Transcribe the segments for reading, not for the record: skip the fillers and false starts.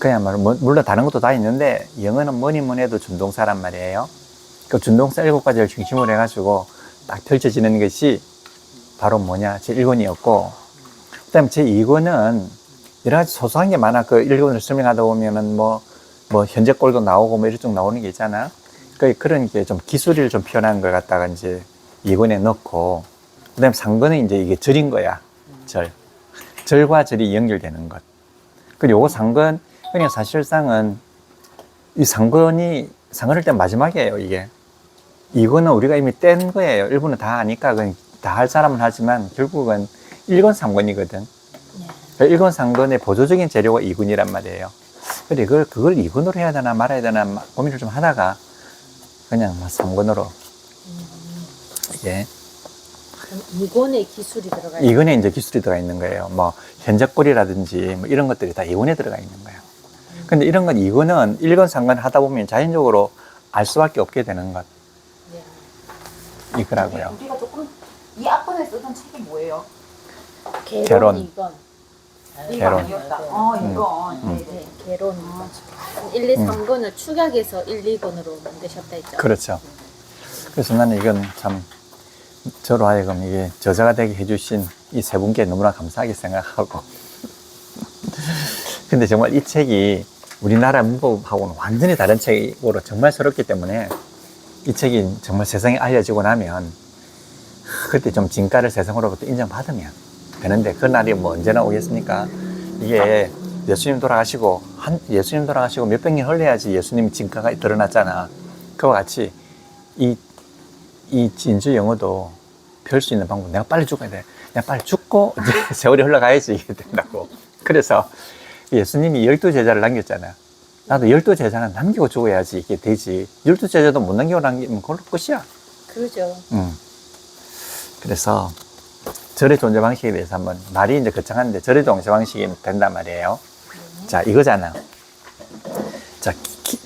그야말로 물론 다른 것도 다 있는데 영어는 뭐니 뭐니 해도 준동사란 말이에요. 그 준동사 7가지를 중심으로 해가지고 딱 펼쳐지는 것이 바로 뭐냐, 제1권이었고, 그 다음에 제2권은 여러 가지 소소한 게 많아. 그 1권을 설명하다 보면은 뭐 현재 꼴도 나오고 뭐 이런 쪽 나오는 게 있잖아. 그런 게 좀 기술을 좀 표현한 걸 갖다가 이제 2권에 넣고, 그 다음에 3권은 이제 이게 절인 거야. 절과 절이 연결되는 것. 그리고 요거 3권, 그냥 사실상은 이 3권을 뗀 마지막이에요, 이게. 2권은 우리가 이미 뗀 거예요. 1권은 다 아니까 다 할 사람은 하지만 결국은 1권 3권이거든. 1권 3권의 보조적인 재료가 2권이란 말이에요. 그래, 그걸 2권으로 해야 되나 말아야 되나 고민을 좀 하다가 그냥 3권으로 이게 2권의 기술이 들어가 있는 2권에 이제 기술이 들어가 있는 거예요. 뭐 현재꼴이라든지 뭐 이런 것들이 다 2권에 들어가 있는 거예요. 근데 이런 건 2권은 1권 3권 하다 보면 자연적으로 알 수밖에 없게 되는 것. 이거라고요. 우리가 조금 이 앞번에 쓰던 책이 뭐예요? 개론. 2권. 이거 아니었다. 이거. 네, 개론. 1, 2, 3권을 축약해서 1, 2권으로 만드셨다 했죠. 그렇죠. 그래서 나는 이건 참 저로 하여금 이게 저자가 되게 해주신 이 세 분께 너무나 감사하게 생각하고 근데 정말 이 책이 우리나라 문법하고는 완전히 다른 책으로 정말 새롭기 때문에 이 책이 정말 세상에 알려지고 나면 그때 좀 진가를 세상으로부터 인정받으면 되는데 그 날이 뭐 언제나 오겠습니까? 이게 예수님 돌아가시고 몇백 년 흘러야지 예수님 진가가 드러났잖아. 그와 같이 이 진주 영어도 별 수 있는 방법, 내가 빨리 죽어야 돼. 내가 빨리 죽고 이제 세월이 흘러가야지 이게 된다고. 그래서 예수님이 12제자를 남겼잖아. 나도 12제자는 남기고 죽어야지 이게 되지. 12제자도 못 남기면 그걸로 끝이야. 그러죠. 그래서 절의 존재 방식에 대해서 한번, 말이 이제 거창한데 절의 존재 방식이 된단 말이에요. 자, 이거잖아. 자,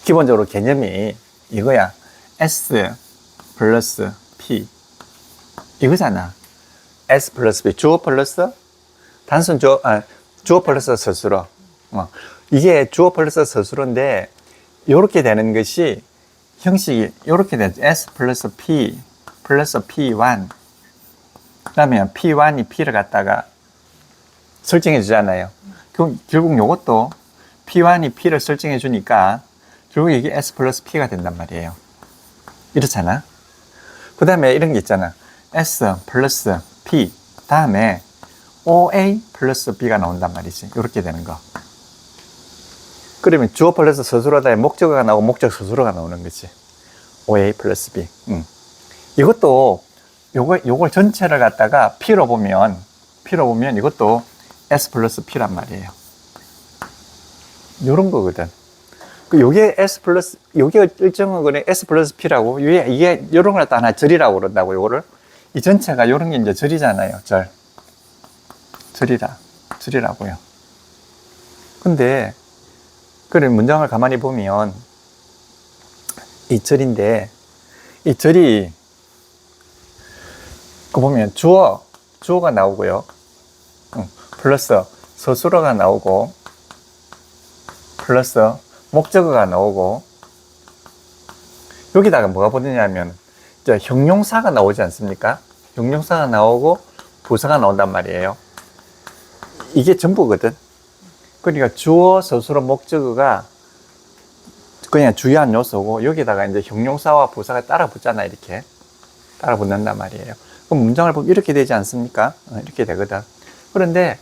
기본적으로 개념이 이거야. S 플러스 P. 이거잖아. S 플러스 P. 주어 플러스 단순 주어 플러스 서술어. 이게 주어 플러스 서술어인데, 요렇게 되는 것이 형식이 요렇게 되죠. S 플러스 P 플러스 P1. 그 다음에 P1이 P를 갖다가 설정해 주잖아요. 그럼 결국 요것도 P1이 P를 설정해 주니까 결국 이게 S 플러스 P가 된단 말이에요. 이렇잖아. 그 다음에 이런 게 있잖아. S 플러스 P 다음에 OA 플러스 B가 나온단 말이지. 이렇게 되는 거. 그러면 주어 플러스 서술어다에 목적어가 나오고 목적 서술어가 나오는 거지. OA 플러스 B. 이것도 요걸 전체를 갖다가 P로 보면 이것도 S 플러스 P란 말이에요. 요런 거거든. 요게 S 플러스, 요게 일정한 거는 S 플러스 P라고, 이게 요런 걸 갖다 하나 절이라고 그런다고, 요거를. 이 전체가 요런 게 이제 절이잖아요. 절이라고요. 근데, 그래, 문장을 가만히 보면, 이 절인데, 이 절이, 그 보면 주어가 나오고요. 플러스 서술어가 나오고, 플러스 목적어가 나오고, 여기다가 뭐가 붙느냐면 이제 형용사가 나오지 않습니까? 형용사가 나오고 부사가 나온단 말이에요. 이게 전부거든. 그러니까 주어, 서술어, 목적어가 그냥 주요한 요소고, 여기다가 이제 형용사와 부사가 따라 붙잖아. 이렇게 따라 붙는단 말이에요. 그럼 문장을 보면 이렇게 되지 않습니까? 이렇게 되거든. 그런데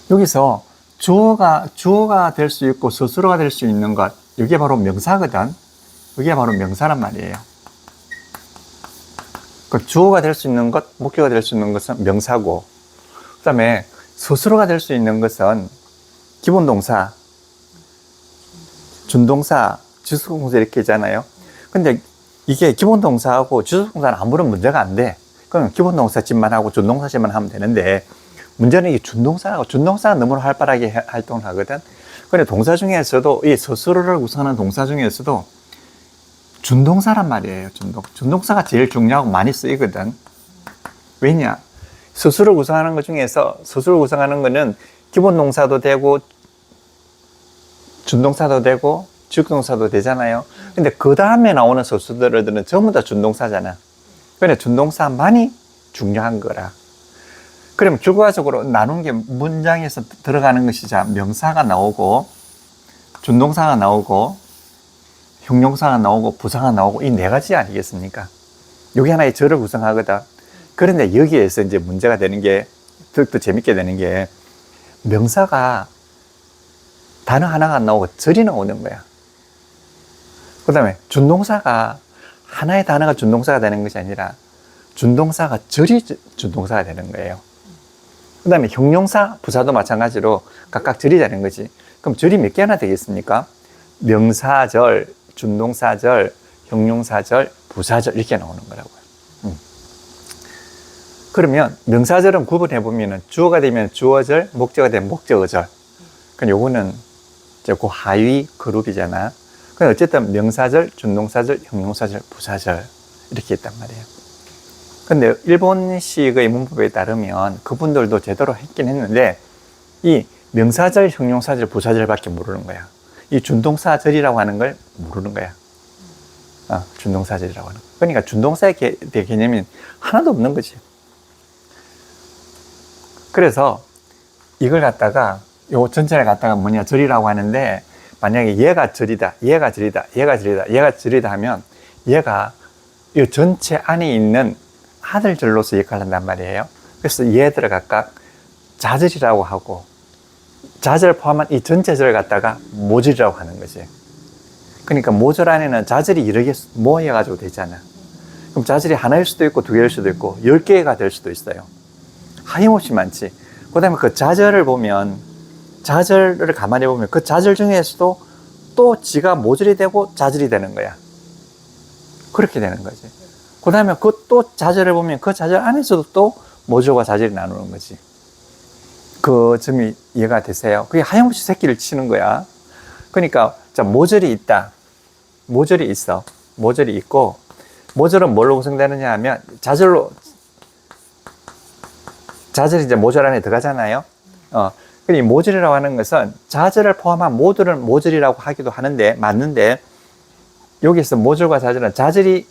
여기서 주어가 될 수 있고 서술어가 될 수 있는 것, 이게 바로 명사거든. 이게 바로 명사란 말이에요. 그 주어가 될 수 있는 것, 목적어가 될 수 있는 것은 명사고, 그 다음에 서술어가 될 수 있는 것은 기본 동사, 준동사, 주수동사 이렇게 있잖아요. 근데 이게 기본 동사하고 주수동사는 아무런 문제가 안 돼. 그럼 기본 동사집만 하고 준동사집만 하면 되는데, 문제는 이게 준동사가 너무 활발하게 활동을 하거든. 그런데 동사 중에서도, 이 서술어를 구성하는 동사 중에서도 준동사란 말이에요. 준동사가 제일 중요하고 많이 쓰이거든. 왜냐? 서술을 구성하는 것 중에서, 서술을 구성하는 거는 기본 동사도 되고 준동사도 되고 지역동사도 되잖아요. 근데 그 다음에 나오는 소수들은 전부 다 준동사잖아. 그래 준동사만이 중요한 거라. 그럼 결과적으로 나눈 게 문장에서 들어가는 것이 자 명사가 나오고 준동사가 나오고 형용사가 나오고 부사가 나오고 이 네 가지 아니겠습니까? 여기 하나의 절을 구성하거든. 그런데 여기에서 이제 문제가 되는 게 더 재밌게 되는 게 명사가 단어 하나가 안 나오고 절이 나오는 거야. 그 다음에 준동사가 하나의 단어가 준동사가 되는 것이 아니라 준동사가 절이 준동사가 되는 거예요. 그 다음에 형용사, 부사도 마찬가지로 각각 절이 되는 거지. 그럼 절이 몇 개나 되겠습니까? 명사절, 준동사절, 형용사절, 부사절 이렇게 나오는 거라고요. 그러면 명사절은 구분해보면 주어가 되면 주어절, 목적어가 되면 목적어절. 그럼 요거는 이제 그 하위 그룹이잖아. 그럼 어쨌든 명사절, 준동사절, 형용사절, 부사절 이렇게 있단 말이에요. 근데 일본식의 문법에 따르면 그분들도 제대로 했긴 했는데 이 명사절, 형용사절, 부사절밖에 모르는 거야. 이 준동사절이라고 하는 걸 모르는 거야. 준동사절이라고 하는 거. 그러니까 준동사의 개념이 하나도 없는 거지. 그래서 이걸 갖다가 요 전체를 갖다가 뭐냐 절이라고 하는데 만약에 얘가 절이다, 얘가 절이다, 얘가 절이다, 얘가 절이다 하면 얘가 이 전체 안에 있는 아들절로서 역할을 한단 말이에요. 그래서 얘들을 각각 자절이라고 하고 자절을 포함한 이 전체 절을 갖다가 모절이라고 하는 거지. 그러니까 모절 안에는 자절이 여러 개 모여가지고 되잖아. 그럼 자절이 하나일 수도 있고 두 개일 수도 있고 10개가 될 수도 있어요. 하염없이 많지. 그 다음에 그 자절을 보면 자절을 가만히 보면 그 자절 중에서도 또 지가 모절이 되고 자절이 되는 거야. 그렇게 되는 거지. 그 다음에 그 또 자절을 보면 그 자절 안에서도 또 모절과 자절이 나누는 거지. 그 점이 이해가 되세요? 그게 하염없이 새끼를 치는 거야. 그러니까 자 모절이 있다. 모절이 있어. 모절이 있고 모절은 뭘로 구성되느냐 하면 자절이 이제 모절 안에 들어가잖아요. 이 모절이라고 하는 것은 자절을 포함한 모두를 모절이라고 하기도 하는데 맞는데 여기서 모절과 자절은 자절이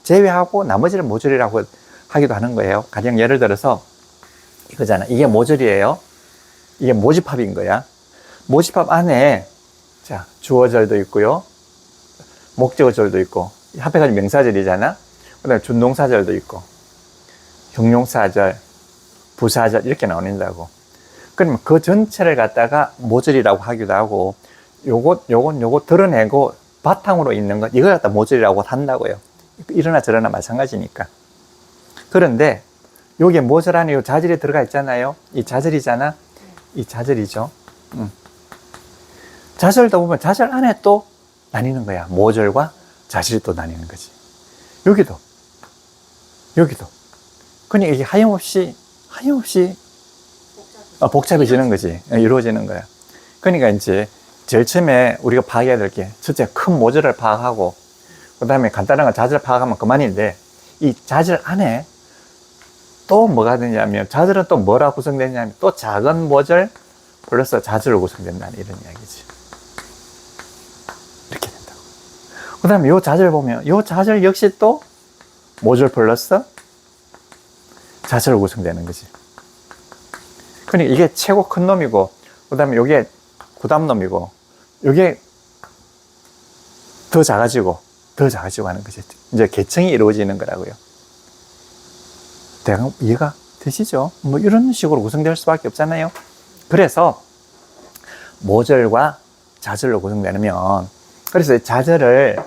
제외하고 나머지를 모절이라고 하기도 하는 거예요. 가령 예를 들어서 이거잖아. 이게 모절이에요. 이게 모집합인 거야. 모집합 안에 자 주어절도 있고요. 목적어절도 있고 합해가지고 명사절이잖아. 그 다음에 준동사절도 있고 형용사절, 부사절 이렇게 나온다고. 그러면 그 전체를 갖다가 모절이라고 하기도 하고 요것 드러내고 바탕으로 있는 것 이걸 갖다 모절이라고 한다고요. 이러나 저러나 마찬가지니까. 그런데 여기에 모절 안에 요 자절이 들어가 있잖아요. 이 자절이잖아. 이 자절이죠. 자절도 보면 자절 안에 또 나뉘는 거야. 모절과 자절이 또 나뉘는 거지. 여기도. 그러니까 이게 하염없이 복잡해지는 거지. 이루어지는 거야. 그러니까 이제 제일 처음에 우리가 파악해야 될 게 첫째 큰 모절을 파악하고 그 다음에 간단한 건 자절을 파악하면 그만인데 이 자절 안에 또 뭐가 되냐면 자절은 또 뭐라 구성되냐면 또 작은 모절 플러스 자절로 구성된다는 이런 이야기지. 이렇게 된다고. 그 다음에 요 자절 보면 요 자절 역시 또 모절 플러스 자절로 구성되는 거지. 그러니까 이게 최고 큰 놈이고 그 다음에 요게 구담 놈이고 요게 더 작아지고 하는 거지. 이제 계층이 이루어지는 거라고요. 대강 이해가 되시죠? 뭐 이런 식으로 구성될 수밖에 없잖아요. 그래서 모절과 자절로 구성되면 그래서 자절을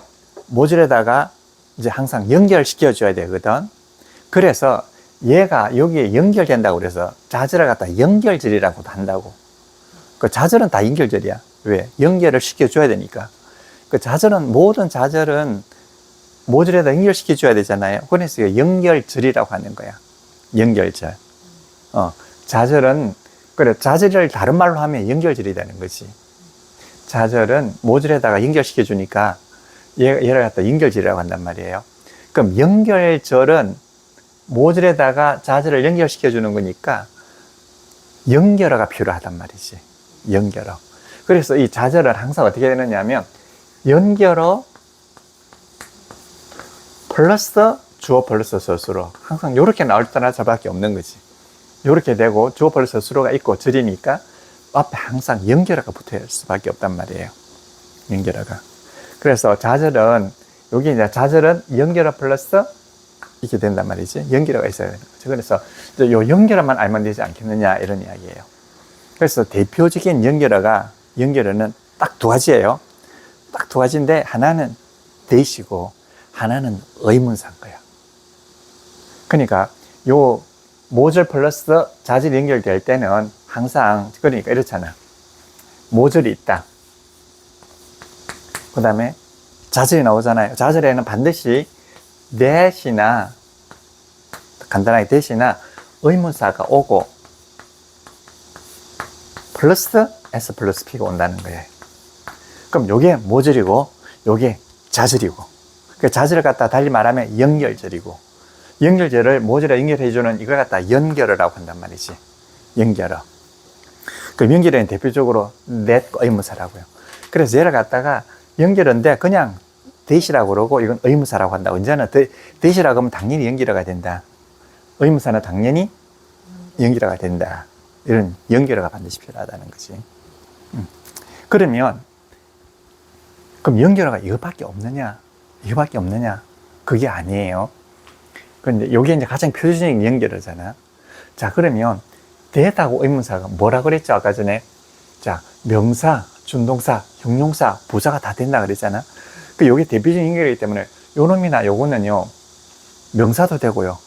모절에다가 이제 항상 연결시켜 줘야 되거든. 그래서 얘가 여기에 연결된다고 그래서 자절을 갖다 연결절이라고도 한다고. 그 자절은 다 연결절이야. 왜? 연결을 시켜줘야 되니까. 그 자절은, 모든 자절은 모절에다 연결시켜줘야 되잖아요. 그래서 이거 연결절이라고 하는 거야. 연결절. 자절은, 그래, 자절을 다른 말로 하면 연결절이 되는 거지. 자절은 모절에다가 연결시켜주니까 얘를 갖다 연결절이라고 한단 말이에요. 그럼 연결절은 모절에다가 자절을 연결시켜주는 거니까 연결어가 필요하단 말이지. 연결어. 그래서 이 좌절은 항상 어떻게 되느냐 하면 연결어 플러스 주어 플러스 서술어. 항상 이렇게 나올 때나 저밖에 없는 거지. 이렇게 되고 주어 플러스 서술어가 있고 절이니까 앞에 항상 연결어가 붙어야 할 수밖에 없단 말이에요. 연결어가. 그래서 좌절은 여기 이제 좌절은 연결어 플러스 이렇게 된단 말이지. 연결어가 있어야 되는 거죠. 그래서 요 연결어만 알면 되지 않겠느냐 이런 이야기예요. 그래서 대표적인 연결어는 딱 두 가지예요. 딱 두 가지인데 하나는 대시고 하나는 의문사인 거야. 그러니까 요 모절 플러스 좌절이 연결될 때는 항상 그러니까 이렇잖아. 모절이 있다. 그 다음에 좌절이 나오잖아요. 좌절에는 반드시 대시나 간단하게 대시나 의문사가 오고 플러스 S 플러스 P가 온다는 거예요. 그럼 요게 모절이고 요게 좌절이고 그 좌절을 갖다 달리 말하면 연결절이고 연결절을 모절에 연결해주는 이걸 갖다 연결어라고 한단 말이지. 연결어. 그 연결어는 대표적으로 넷 의문사라고요. 그래서 얘를 갖다가 연결어인데 그냥 대시라고 그러고 이건 의문사라고 한다. 언제나 대시라고 하면 당연히 연결어가 된다. 의문사는 당연히 연결어가 된다. 이런 연결어가 반드시 필요하다는 거지. 그러면 그럼 연결어가 이것밖에 없느냐? 이거밖에 없느냐? 그게 아니에요. 그런데 이게 이제 가장 표준적인 연결어잖아. 자, 그러면 대하고 의문사가 뭐라 그랬죠? 아까 전에. 자, 명사, 준동사, 형용사, 부사가 다 된다 그랬잖아. 그 요게 대표적인 연결이기 때문에 요 놈이나 요거는요, 명사도 되고요,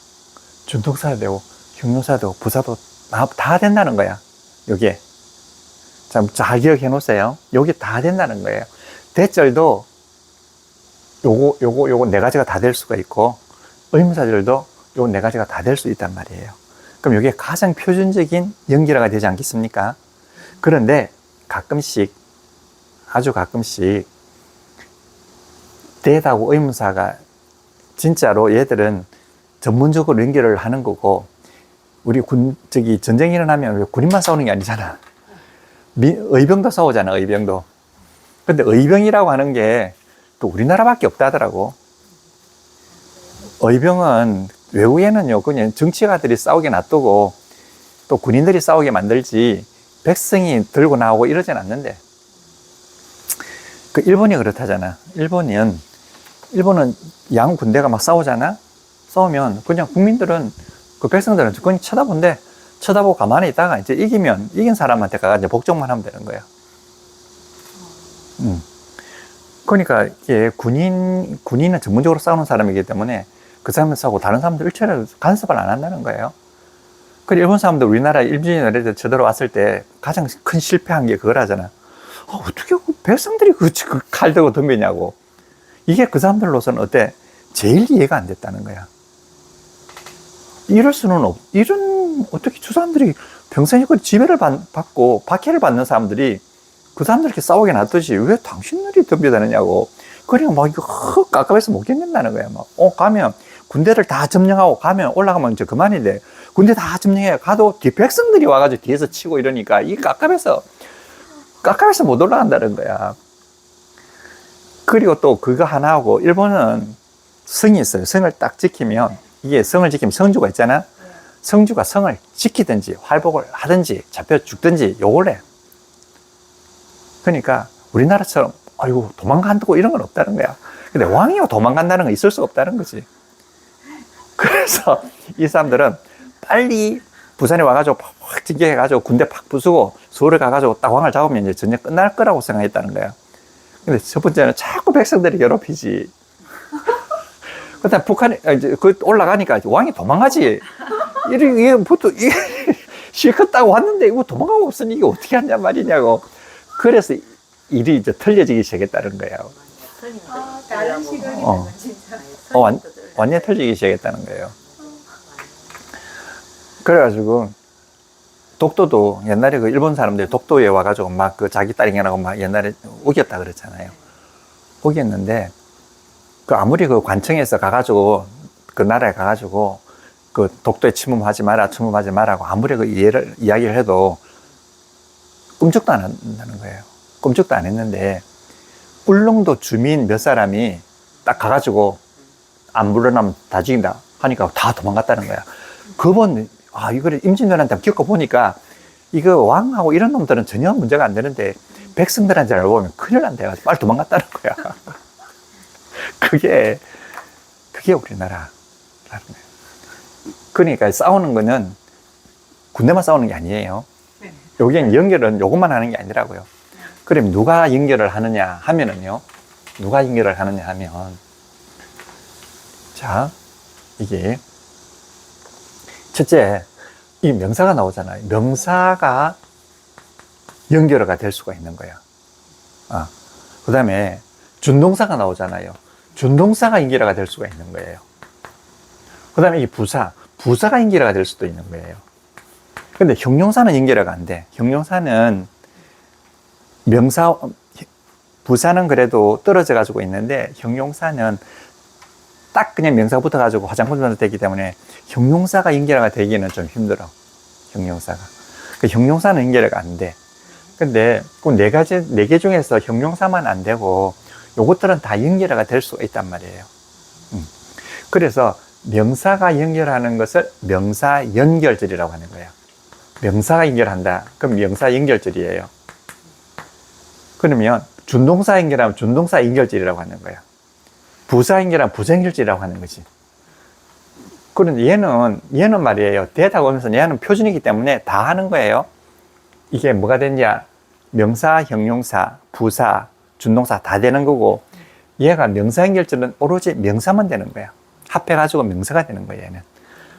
준동사도 되고, 형용사도 되고, 부사도 다 된다는 거야. 요게. 자, 잘 기억해 놓으세요. 요게 다 된다는 거예요. 대절도 요거 네 가지가 다 될 수가 있고, 의문사절도 요 네 가지가 다 될 수 있단 말이에요. 그럼 이게 가장 표준적인 연결어가 되지 않겠습니까? 그런데 가끔씩, 아주 가끔씩 대하고 의문사가 진짜로 얘들은 전문적으로 연결을 하는 거고, 우리 전쟁이 일어나면 군인만 싸우는 게 아니잖아. 의병도 싸우잖아, 의병도. 근데 의병이라고 하는 게 또 우리나라밖에 없다 하더라고. 의병은 외국에는요, 그냥 정치가들이 싸우게 놔두고 또 군인들이 싸우게 만들지 백성이 들고 나오고 이러진 않는데. 그 일본이 그렇다잖아. 일본은 양 군대가 막 싸우잖아. 싸우면 그냥 국민들은 그 백성들은 그냥 쳐다보고 가만히 있다가 이제 이긴 사람한테 가서 이제 복종만 하면 되는 거야. 그러니까 이게 군인은 전문적으로 싸우는 사람이기 때문에 그 사람을 싸우고 다른 사람들 일체로 간섭을 안 한다는 거예요. 그리고 일본 사람들 우리나라 일본이 쳐들어왔을 때 가장 큰 실패한 게 그거라잖아. 어떻게 백성들이 그 칼 들고 덤비냐고. 이게 그 사람들로서는 어때? 제일 이해가 안 됐다는 거야. 이럴 수는 어떻게 저 사람들이 평생에 지배를 받고 박해를 받는 사람들이 그 사람들 이렇게 싸우게 놔두지 왜 당신들이 덤벼다니냐고. 그러니까 막 이거 깝깝해서 못 견딘다는 거야. 막 가면 군대를 다 점령하고 가면 올라가면 이제 그만인데 군대 다 점령해 가도 뒤 백성들이 와가지고 뒤에서 치고 이러니까 이 깝깝해서 못 올라간다는 거야. 그리고 또 그거 하나 하고 일본은 성이 있어요. 성을 딱 지키면 이게 성을 지키면 성주가 있잖아. 성주가 성을 지키든지 활복을 하든지 잡혀 죽든지 요걸 해. 그러니까 우리나라처럼 아이고 도망간다고 이런 건 없다는 거야. 근데 왕이 도망간다는 건 있을 수 없다는 거지. 그래서 이 사람들은 빨리 부산에 와가지고 팍 징계해가지고 군대 팍 부수고 서울에 가가지고 딱 왕을 잡으면 이제 전쟁 끝날 거라고 생각했다는 거야. 근데 첫 번째는 자꾸 백성들이 괴롭히지. 그다음 북한에 이제 올라가니까 왕이 도망가지. 이게 실컷 따고 왔는데 이거 도망가고 없으니 이게 어떻게 하냐 말이냐고. 그래서 일이 이제 틀려지기 시작했다는 거예요. 다른 시각이 진짜. 완전히 틀리기 시작했다는 거예요. 그래가지고 독도도 옛날에 그 일본 사람들이 독도에 와가지고 막 그 자기 딸이냐고 막 옛날에 우겼다 그랬잖아요. 우겼는데 그 아무리 그 관청에서 가가지고 그 나라에 가가지고 그 독도에 침범하지 마라, 침범하지 마라고 아무리 그 이야기를 해도 꿈쩍도 안 한다는 거예요. 꿈쩍도 안 했는데 울릉도 주민 몇 사람이 딱 가가지고 안 물러나면 다 죽인다 하니까 다 도망갔다는 거야. 그번 이거를 임진왜란때 겪어보니까 이거 왕하고 이런 놈들은 전혀 문제가 안 되는데 백성들한테 알고 보면 큰일 난대가지고 빨리 도망갔다는 거야. 그게 우리나라라는 거예요. 그러니까 싸우는 거는 군대만 싸우는 게 아니에요. 여기엔 연결은 요것만 하는 게 아니라고요. 그럼 누가 연결을 하느냐 하면은요. 누가 연결을 하느냐 하면 자, 이게 첫째 이 명사가 나오잖아요. 명사가 연결어가 될 수가 있는 거예요. 그 다음에 준동사가 나오잖아요. 준동사가 연결어가 될 수가 있는 거예요. 그 다음에 이 부사가 연결어가 될 수도 있는 거예요. 근데 형용사는 연결어가 안 돼. 형용사는 부사는 그래도 떨어져 가지고 있는데 형용사는 딱 그냥 명사가 붙어 가지고 화장품으로 되기 때문에 형용사가 연결어가 되기는 좀 힘들어. 형용사가. 그 형용사는 연결어가 안 돼. 근데 그 네 개 중에서 형용사만 안 되고 요것들은 다 연결어가 될 수가 있단 말이에요. 그래서 명사가 연결하는 것을 명사 연결절이라고 하는 거예요. 명사가 연결한다. 그럼 명사 연결절이에요. 그러면 준동사 연결하면 준동사 연결절이라고 하는 거예요. 부사 연결하면 부사 연결절이라고 하는 거지. 그런데 얘는 말이에요. 대다고 하면서 얘는 표준이기 때문에 다 하는 거예요. 이게 뭐가 되냐. 명사, 형용사, 부사, 준동사 다 되는 거고 얘가 명사 연결절은 오로지 명사만 되는 거야. 합해가지고 명사가 되는 거예요. 얘는.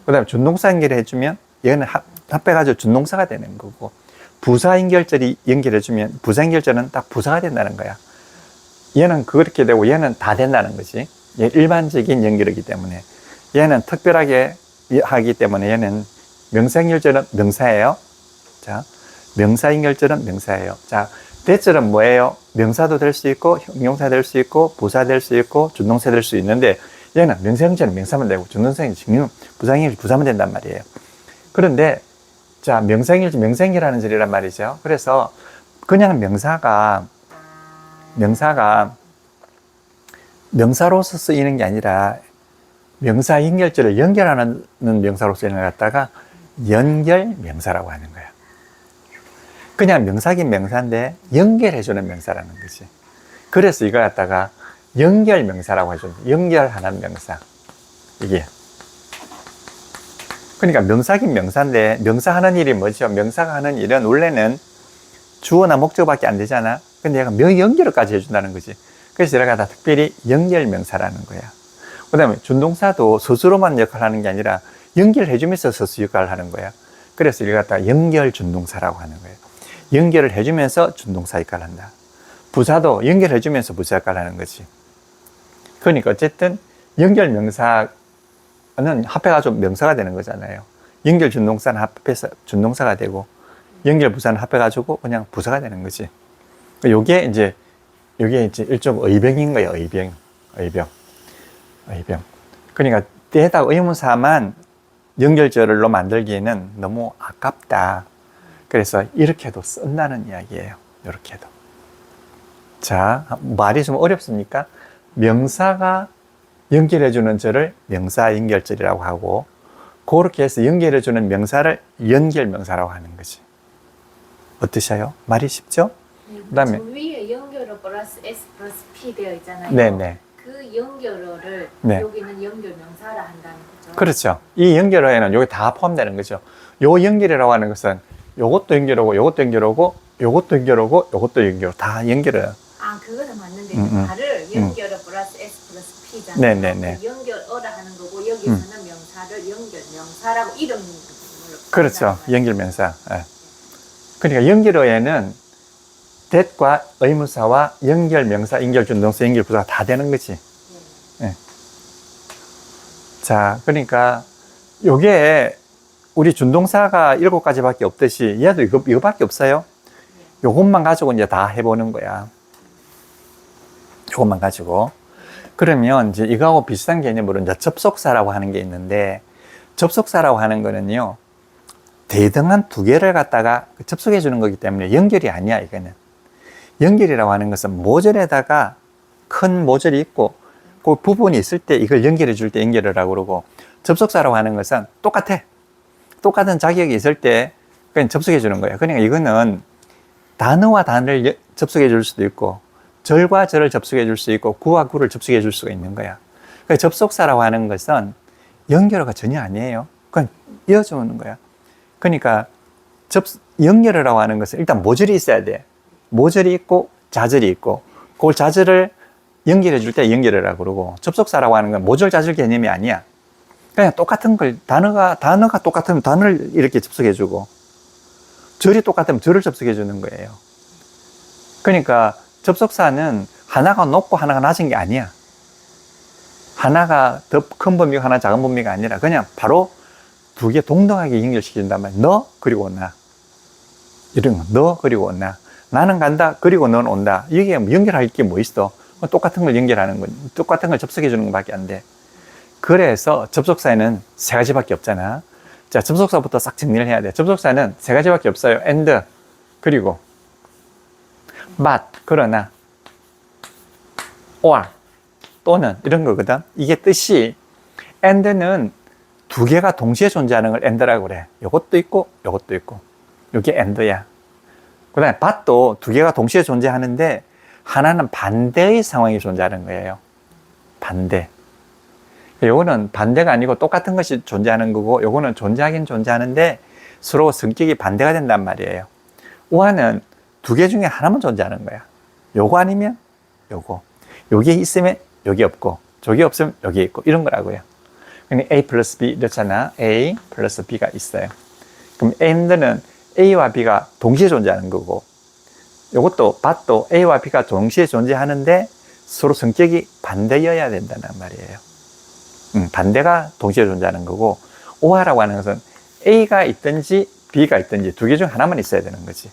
그 다음에 준동사 연결해주면 얘는 합해가지고 준동사가 되는 거고 부사 연결절이 연결해주면 부사 연결절은 딱 부사가 된다는 거야. 얘는 그렇게 되고 얘는 다 된다는 거지. 얘 일반적인 연결이기 때문에 얘는 특별하게 하기 때문에 얘는 명사 연결절은 명사예요. 자, 명사 연결절은 명사예요. 자, 대절은 뭐예요? 명사도 될 수 있고 형용사 될 수 있고 부사 될 수 있고 준동사 될 수 있는데 얘는 명사 연결절은 명사만 되고 준동사 연결절은 부사 연결절은 부사만 된단 말이에요. 그런데 자, 명사 연결절 명사 연결하는 절이란 말이죠. 그래서 그냥 명사가 명사로서 쓰이는 게 아니라 명사 연결절을 연결하는 명사로서 쓰이는 걸 갖다가 연결명사라고 하는 거야. 그냥 명사긴 명사인데 연결해주는 명사라는 거지. 그래서 이걸 갖다가 연결명사라고 해줘. 연결하는 명사. 이게. 그러니까 명사긴 명사인데 명사하는 일이 뭐죠? 명사가 하는 일은 원래는 주어나 목적밖에 안 되잖아. 근데 얘가 연결까지 해준다는 거지. 그래서 얘가 다 특별히 연결명사라는 거야. 그 다음에 준동사도 스스로만 역할을 하는 게 아니라 연결해주면서 스스로 역할을 하는 거야. 그래서 이걸 갖다가 연결준동사라고 하는 거예요. 연결을 해주면서 준동사 역할을 한다. 부사도 연결해주면서 부사 역할을 하는 거지. 그러니까 어쨌든 연결명사는 합해가지고 명사가 되는 거잖아요. 연결준동사는 합해서 준동사가 되고 연결부사는 합해가지고 그냥 부사가 되는 거지. 요게 이제 일종 의병인 거예요. 의병. 그러니까 대다 의문사만 연결절로 만들기에는 너무 아깝다. 그래서 이렇게도 쓴다는 이야기예요. 이렇게도. 자, 말이 좀 어렵습니까? 명사가 연결해주는 절을 명사 연결절이라고 하고 그렇게 해서 연결해주는 명사를 연결명사라고 하는 거지. 어떠셔요? 말이 쉽죠? 그다음에 저 위에 연결어 플러스 S 플러스 P 되어 있잖아요. 네네. 그 연결어를 네. 여기는 연결명사라 한다는 거죠. 그렇죠. 이 연결어에는 여기 다 포함되는 거죠. 요 연결이라고 하는 것은 요것도 연결하고 요것도 연결하고 요것도 연결하고 요것도 연결 다 연결해요. 아, 그거는 맞는데 말을 연결어 플러스 S 플러스 P잖아요. 네네네. 그 연결어라 하는 거고 여기서는 명사를 연결명사라고 이름으로 그렇죠. 부른다는 연결명사. 예. 그러니까 연결어에는 that과 의문사와 연결명사, 연결준동사, 연결부사가 다 되는 거지. 예. 자, 그러니까 요게 우리 준동사가 7가지밖에 없듯이 얘도 이거밖에 없어요. 요것만 가지고 이제 다 해보는 거야. 요것만 가지고. 그러면 이제 이거하고 비슷한 개념으로 이제 접속사라고 하는 게 있는데 접속사라고 하는 거는요, 대등한 두 개를 갖다가 접속해 주는 거기 때문에 연결이 아니야, 이거는. 연결이라고 하는 것은 모절에다가 큰 모절이 있고, 그 부분이 있을 때 이걸 연결해 줄 때 연결을 하고 그러고, 접속사라고 하는 것은 똑같아. 똑같은 자격이 있을 때 그냥 접속해 주는 거예요. 그러니까 이거는 단어와 단어를 접속해 줄 수도 있고, 절과 절을 접속해 줄 수 있고, 구와 구를 접속해 줄 수가 있는 거야. 그러니까 접속사라고 하는 것은 연결어가 전혀 아니에요. 그냥 이어주는 거야. 그러니까 연결어라고 하는 것은 일단 모절이 있어야 돼. 모절이 있고 자절이 있고, 그걸 자절을 연결해 줄 때 연결어라고 그러고, 접속사라고 하는 건 모절 자절 개념이 아니야. 그냥 똑같은 걸, 단어가 똑같으면 단어를 이렇게 접속해 주고, 절이 똑같으면 절을 접속해 주는 거예요. 그러니까 접속사는 하나가 높고 하나가 낮은 게 아니야. 하나가 더 큰 범위가 하나 작은 범위가 아니라 그냥 바로 두 개 동등하게 연결시킨단 말이야. 너 그리고 나, 이런 거. 너 그리고 나, 나는 간다 그리고 넌 온다. 이게 연결할 게 뭐 있어? 똑같은 걸 연결하는 건, 똑같은 걸 접속해 주는 것밖에 안 돼. 그래서 접속사에는 세 가지밖에 없잖아. 자, 접속사부터 싹 정리를 해야 돼. 접속사는 세 가지밖에 없어요. and, 그리고 but, 그러나, or, 또는, 이런 거거든. 이게 뜻이, and는 두 개가 동시에 존재하는 걸 and라고 그래. 요것도 있고 요것도 있고, 요게 and야. 그 다음에 but도 두 개가 동시에 존재하는데 하나는 반대의 상황이 존재하는 거예요. 반대. 요거는 반대가 아니고 똑같은 것이 존재하는 거고, 요거는 존재하긴 존재하는데 서로 성격이 반대가 된단 말이에요. or는 두 개 중에 하나만 존재하는 거야. 요거 아니면 요거. 요게 있으면 여기 없고, 저게 없으면 여기 있고, 이런 거라고요. 그러니까 A 플러스 B 이렇잖아. A 플러스 B가 있어요. 그럼 and는 A와 B가 동시에 존재하는 거고, 요것도 but도 A와 B가 동시에 존재하는데 서로 성격이 반대여야 된다는 말이에요. 반대가 동시에 존재하는 거고, or라고 하는 것은 A가 있든지 B가 있든지 두 개 중 하나만 있어야 되는 거지.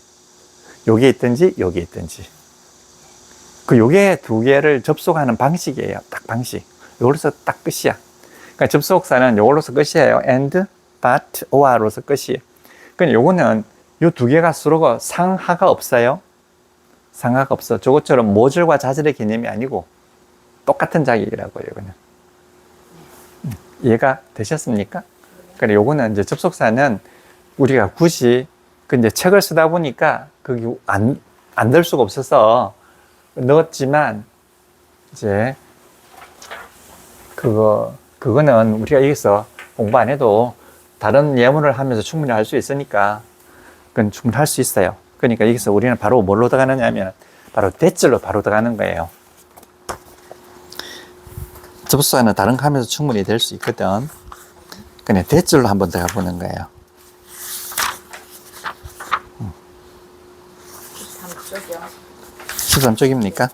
요게 있든지 요게 있든지. 그 요게 두 개를 접속하는 방식이에요. 딱 방식. 요걸로서 딱 끝이야. 그러니까 접속사는 요걸로서 끝이에요. and, but, or로서 끝이에요. 그러니까 요거는 요 두 개가 서로가 상하가 없어요. 상하가 없어. 저것처럼 모절과 자절의 개념이 아니고 똑같은 자격이라고요, 이거는. 이해가 되셨습니까? 그러니까 요거는 이제 접속사는 우리가 굳이 그 이제 책을 쓰다 보니까 그게 안 될 수가 없어서 넣었지만, 이제 그거는 우리가 여기서 공부 안 해도 다른 예문을 하면서 충분히 할 수 있으니까 그건 충분히 할 수 있어요. 그러니까 여기서 우리는 바로 뭘로 들어가느냐 하면 바로 대절로 바로 들어가는 거예요. 접속사는 다른 거 하면서 충분히 될 수 있거든. 그냥 대절로 한번 들어가 보는 거예요. 13쪽입니까?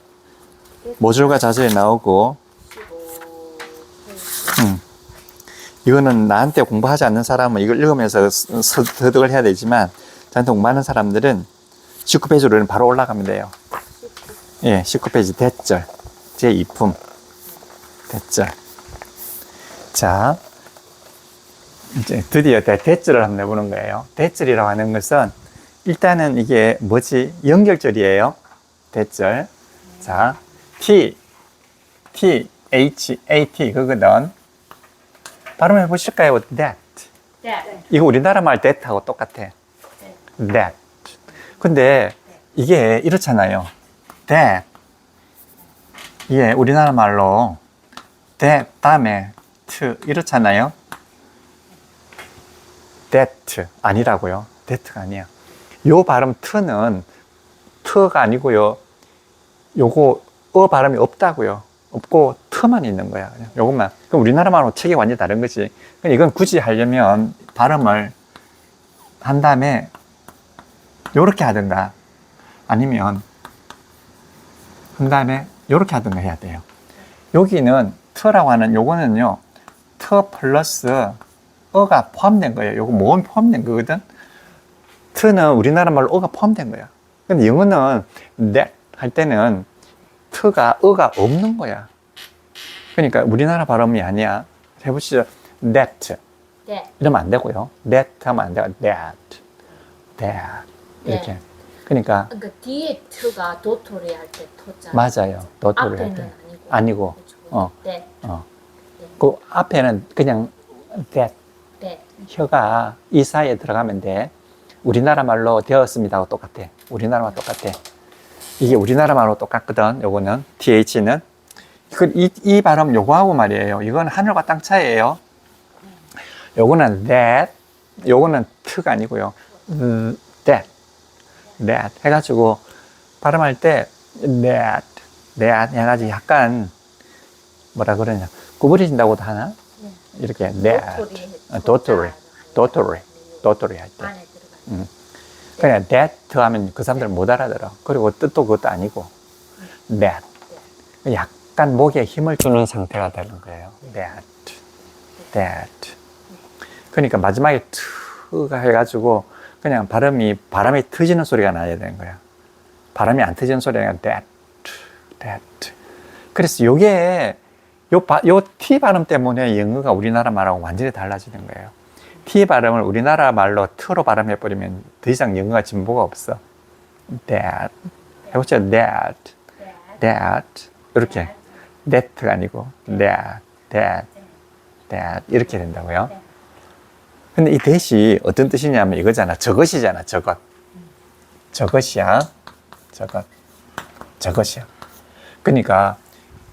모절과 자절이 나오고, 이거는 나한테 공부하지 않는 사람은 이걸 읽으면서 습득을 해야 되지만, 저한테 공부하는 사람들은 19페이지로는 바로 올라가면 돼요. 예, 19페이지 대절, 제2품 대절. 자, 이제 드디어 대절을 한번 해보는 거예요. 대절이라고 하는 것은 일단은 이게 뭐지? 연결절이에요. 대절. 자, T, H, A, T 그거는 발음해 보실까요? That. 이거 우리나라 말 that하고 똑같아. That. 근데 이게 이렇잖아요. That. 이게 우리나라 말로 that 다음에 t 이렇잖아요. that 아니라고요. that가 아니야. 요 발음 t는 t가 아니고요. 요거 발음이 없다고요. 없고 t만 있는 거야. 그냥 요것만. 그럼 우리나라 말하고 책이 완전히 다른 거지. 이건 굳이 하려면 발음을 한 다음에 요렇게 하든가 아니면 한 다음에 요렇게 하든가 해야 돼요. 여기는 t라고 하는 요거는요. t 플러스 어가 포함된 거예요. 요거 모음이 포함된 거거든. t는 우리나라 말로 어가 포함된 거야. 근데 영어는 that 할 때는 t가 어가 없는 거야. 그러니까 우리나라 발음이 아니야. 해보시죠. that. 네. 이러면 안 되고요. that 하면 안 되고 that 이렇게. 네. 그러니까 그러니까 뒤에 트가 도토리 할 때 토자. 맞아요. 도토리 할 앞에는 때. 아니고. 아니고. 그렇죠. 어. 네. 그 앞에는 그냥 that 네. 혀가 이 사이에 들어가면 돼. 우리나라 말로 되었습니다하고 똑같아. 우리나라 말 똑같아. 이게 우리나라 말로 똑같거든. 요거는 th는 이 발음 요거하고 말이에요. 이건 하늘과 땅 차이예요. 요거는 that, 요거는 t가 아니고요. that 해가지고 발음할 때 that 해가지고 약간 뭐라 그러냐 구부러진다고도 하나? 네. 이렇게 that 도토리 할 때. 안에 들어가. 그냥 that 하면 그 사람들은 못 알아들어. 그리고 뜻도 그것도 아니고 that 약간 목에 힘을 주는 상태가 되는 거예요. that 그러니까 마지막에 트가 해가지고 그냥 바람이 터지는 소리가 나야 되는 거야. 바람이 안 터지는 소리가 아니라 that 그래서 요게 요 T 발음 때문에 영어가 우리나라 말하고 완전히 달라지는 거예요. T 발음을 우리나라 말로 T로 발음해버리면 더 이상 영어가 진보가 없어. that 해보죠. that 이렇게 that가 아니고 that 이렇게 된다고요. 근데 이 that이 어떤 뜻이냐면 이거잖아. 저것이잖아. 저것이야. 저것이야. 그러니까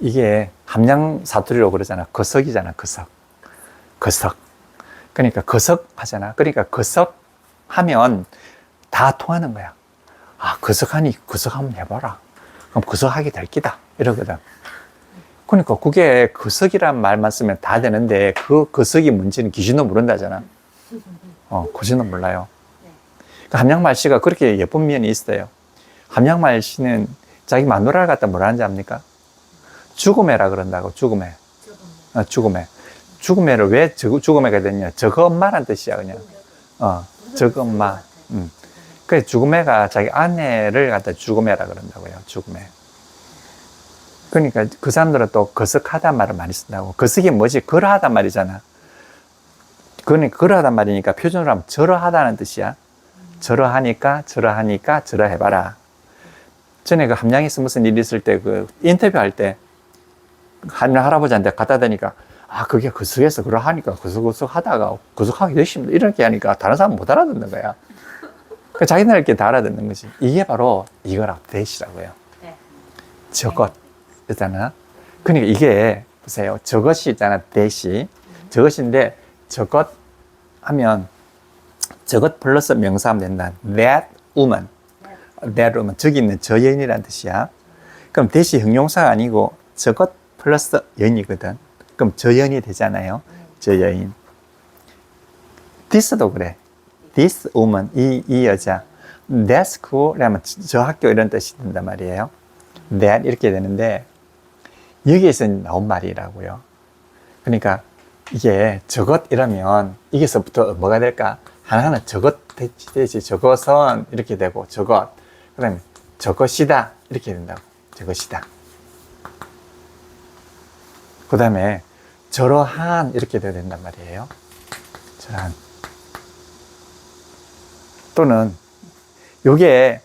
이게 함양 사투리로 그러잖아. 거석이잖아. 거석. 그러니까 거석 하잖아. 그러니까 거석 하면 다 통하는 거야. 아, 거석하니 거석 한번 해봐라. 그럼 거석하게 될 기다. 이러거든. 그러니까 그게 거석이란 말만 쓰면 다 되는데 그 거석이 뭔지는 귀신도 모른다잖아. 귀신도 몰라요. 그러니까 함양말씨가 그렇게 예쁜 면이 있어요. 함양말씨는 자기 마누라를 갖다 뭐라 하는지 압니까? 죽음애라 그런다고. 죽음애. 죽음애를 왜 죽음애가 됐냐? 저거 엄마란 뜻이야, 그냥. 저거 엄마. 그래, 죽음애가 자기 아내를 갖다 죽음애라 그런다고요. 죽음애. 그러니까 그 사람들은 또 거석하단 말을 많이 쓴다고. 거석이 뭐지? 그러하단 말이잖아. 그러니까 그러하단 말이니까 표준으로 하면 저러하다는 뜻이야. 저러하니까 저러해봐라. 전에 그 함양에서 무슨 일이 있을 때 그 인터뷰 할 때 하늘 할아버지한테 갖다 대니까 아, 그게 거석에서 그러하니까 거석 하다가 거석하게 되십니다. 이렇게 하니까 다른 사람은 못 알아듣는 거야. 그 자기네들끼리 다 알아듣는 거지. 이게 바로 이거라고 that이라고요. 네. 저것 있잖아. 그러니까 이게 보세요. 저것이 있잖아. that이. 저것인데 저것 하면 저것 플러스 명사하면 된다. that woman. 저기 있는 저 여인이라는 뜻이야. 그럼 that이 형용사가 아니고 저것 플러스 여인이거든. 그럼 저 여인이 되잖아요. 저 여인. this도 그래. this woman, 이 여자. that school, 하면 저 학교 이런 뜻이 된단 말이에요. that 이렇게 되는데 여기에서 나온 말이라고요. 그러니까 이게 저것 이러면 여기서부터 뭐가 될까? 하나는 저것 되지. 저것은 이렇게 되고 저것. 그 다음에 저것이다 이렇게 된다고. 저것이다. 그 다음에 저러한 이렇게 돼야 된단 말이에요. 저러한. 또는 이게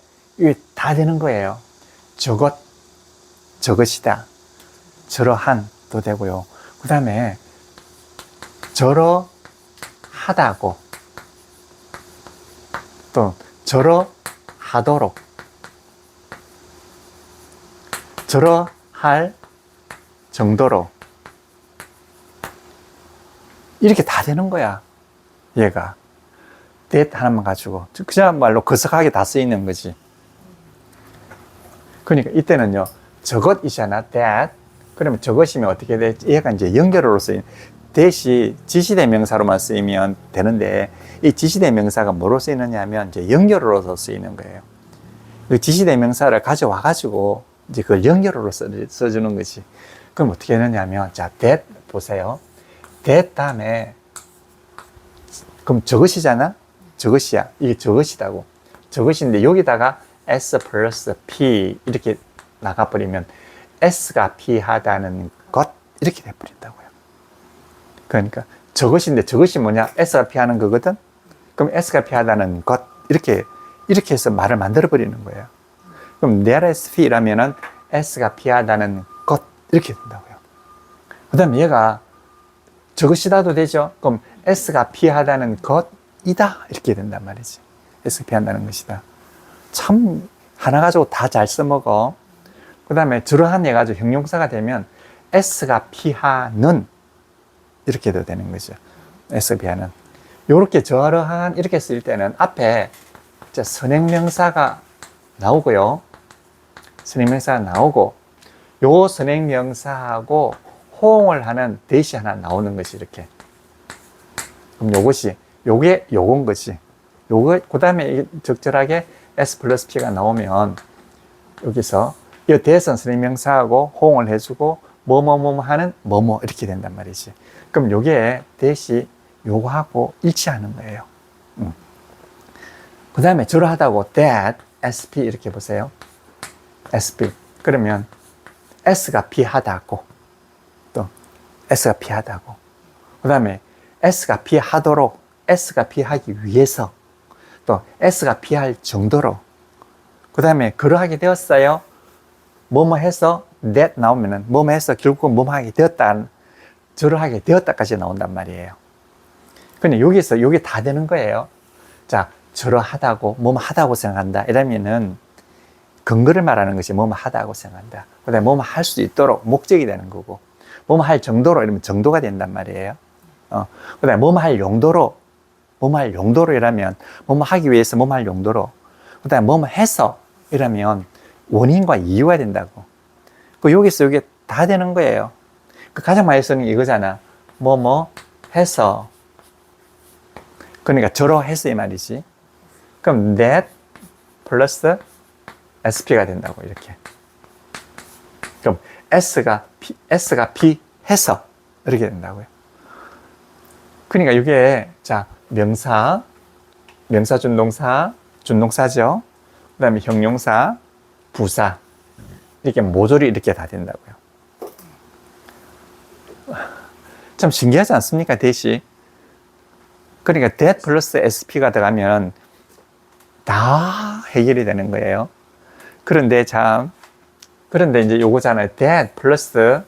다 되는 거예요. 저것이다. 저러한도 되고요. 그 다음에 저러하다고 또 저러하도록 저러할 정도로 이렇게 다 되는 거야. 얘가 that 하나만 가지고 그야말로 거석하게 다 쓰이는 거지. 그러니까 이때는요 저것이잖아. that 그러면 저것이면 어떻게 돼? 얘가 이제 연결어로 쓰이는 that이 지시대명사로만 쓰이면 되는데 이 지시대명사가 뭐로 쓰이느냐 하면 이제 연결어로서 쓰이는 거예요. 그 지시대명사를 가져와 가지고 이제 그걸 연결어로 써주는 거지. 그럼 어떻게 되느냐 하면 자 that 보세요. that 다음에 그럼 저것이잖아. 저것이야. 이게 저것이다고. 저것인데 여기다가 S 플러스 P 이렇게 나가버리면 S가 P 하다는 것 이렇게 돼버린다고요. 그러니까 저것인데 저것이 뭐냐? S가 피하는 거거든? 그럼 S가 피하다는 것, 이렇게 해서 말을 만들어 버리는 거예요. 그럼 net SP라면은 S가 피하다는 것, 이렇게 된다고요. 그 다음에 얘가 저것이다도 되죠? 그럼 S가 피하다는 것이다, 이렇게 된단 말이지. S가 피한다는 것이다. 참, 하나 가지고 다 잘 써먹어. 그 다음에 저러한 얘가 가지고 형용사가 되면 S가 피하는, 이렇게 해도 되는 거죠. S가 피하는. 요렇게 저러한, 이렇게 쓸 때는 앞에 선행명사가 나오고요. 선행명사가 나오고, 요 선행명사하고 호응을 하는 대시 하나 나오는 것이 이렇게. 그럼 요것이, 요건 것이. 그 다음에 적절하게 S 플러스 P가 나오면, 여기서 이 대선 선행명사하고 호응을 해주고, 뭐뭐뭐 하는 뭐뭐 이렇게 된단 말이지. 그럼 요게 대시 요거하고 일치하는 거예요. 그 다음에 저러하다고 that, SP 이렇게 보세요. SP. 그러면 S가 피하다고, 또 S가 피하다고. 그 다음에 S가 피하도록, S가 피하기 위해서, 또 S가 피할 정도로. 그 다음에 그러하게 되었어요. 뭐뭐 해서 that 나오면은 뭐뭐 해서 결국 뭐뭐 하게 되었다, 저러하게 되었다까지 나온단 말이에요. 근데 여기서 요게 다 되는 거예요. 자, 저러하다고, 뭐뭐 하다고 생각한다. 이러면은 근거를 말하는 것이 뭐뭐 하다고 생각한다. 그 다음에 뭐뭐 할 수 있도록 목적이 되는 거고, 뭐뭐 할 정도로 이러면 정도가 된단 말이에요. 그 다음에 뭐뭐 할 용도로, 뭐뭐 할 용도로 이러면 뭐뭐 하기 위해서 뭐뭐 할 용도로. 그 다음에 뭐뭐 해서 이러면 원인과 이유가 된다고. 여기서 이게 다 되는 거예요. 가장 많이 쓰는 게 이거잖아. 뭐뭐 해서. 그러니까 저러해서 이 말이지. 그럼 that 플러스 SP가 된다고, 이렇게. 그럼 S가 P 해서 이렇게 된다고요. 그러니까 이게, 자, 명사 준동사, 준동사죠. 그 다음에 형용사, 부사. 이렇게 모조리 이렇게 다 된다고요. 참 신기하지 않습니까, 대시? 그러니까 that 플러스 SP가 들어가면 다 해결이 되는 거예요. 그런데 이제 요거잖아요. that 플러스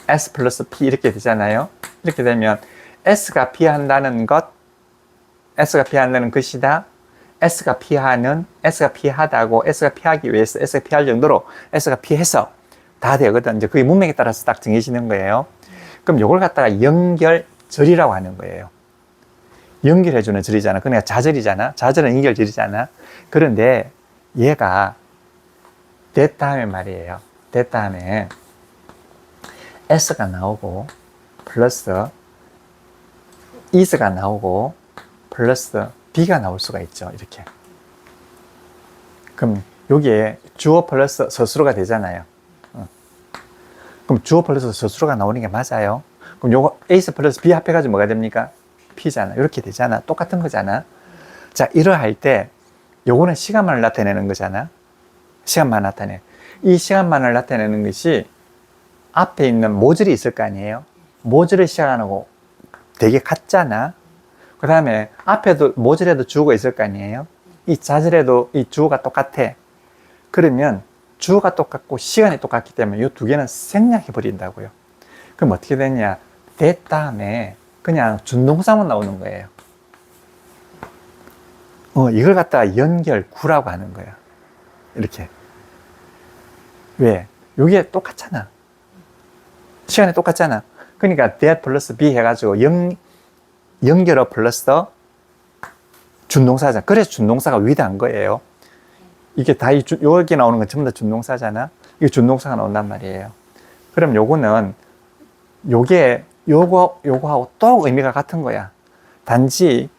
S 플러스 P 이렇게 되잖아요. 이렇게 되면 S가 피한다는 것, S가 피한다는 것이다. S가 피하는, S가 피하다고, S가 피하기 위해서, S가 피할 정도로, S가 피해서 다 되거든. 이제 그게 문맥에 따라서 딱 정해지는 거예요. 그럼 요걸 갖다가 연결절이라고 하는 거예요. 연결해주는 절이잖아. 그러니까 자절이잖아. 자절은 연결절이잖아. 그런데 얘가 that 다음에 말이에요. that 다음에 S가 나오고 플러스 is가 나오고 플러스 B가 나올 수가 있죠. 이렇게. 그럼 여기에 주어 플러스 서술어가 되잖아요. 그럼 주어 플러스 서술어가 나오는 게 맞아요. 그럼 요거 A 플러스 B 합해가지고 뭐가 됩니까? P잖아. 이렇게 되잖아. 똑같은 거잖아. 자, 이러할 때 요거는 시간만을 나타내는 거잖아. 시간만 나타내. 이 시간만을 나타내는 것이 앞에 있는 모절이 있을 거 아니에요. 모절을 시작하고 되게 같잖아. 그 다음에 앞에도 모절에도 주어가 있을 거 아니에요. 이 자절에도 이 주어가 똑같아. 그러면 주어가 똑같고 시간이 똑같기 때문에 이 두 개는 생략해 버린다고요. 그럼 어떻게 되냐? that 다음에 그냥 준동사만 나오는 거예요. 이걸 갖다가 연결구라고 하는 거야. 이렇게. 왜? 이게 똑같잖아. 시간이 똑같잖아. 그러니까 that 플러스 B 해가지고 연결어 플러스 준동사잖아. 그래서 준동사가 위대한 거예요. 이게 다 여기 나오는 건 전부 다 준동사잖아. 이게 준동사가 나온단 말이에요. 그럼 요거는 요거하고 또 의미가 같은 거야. 단지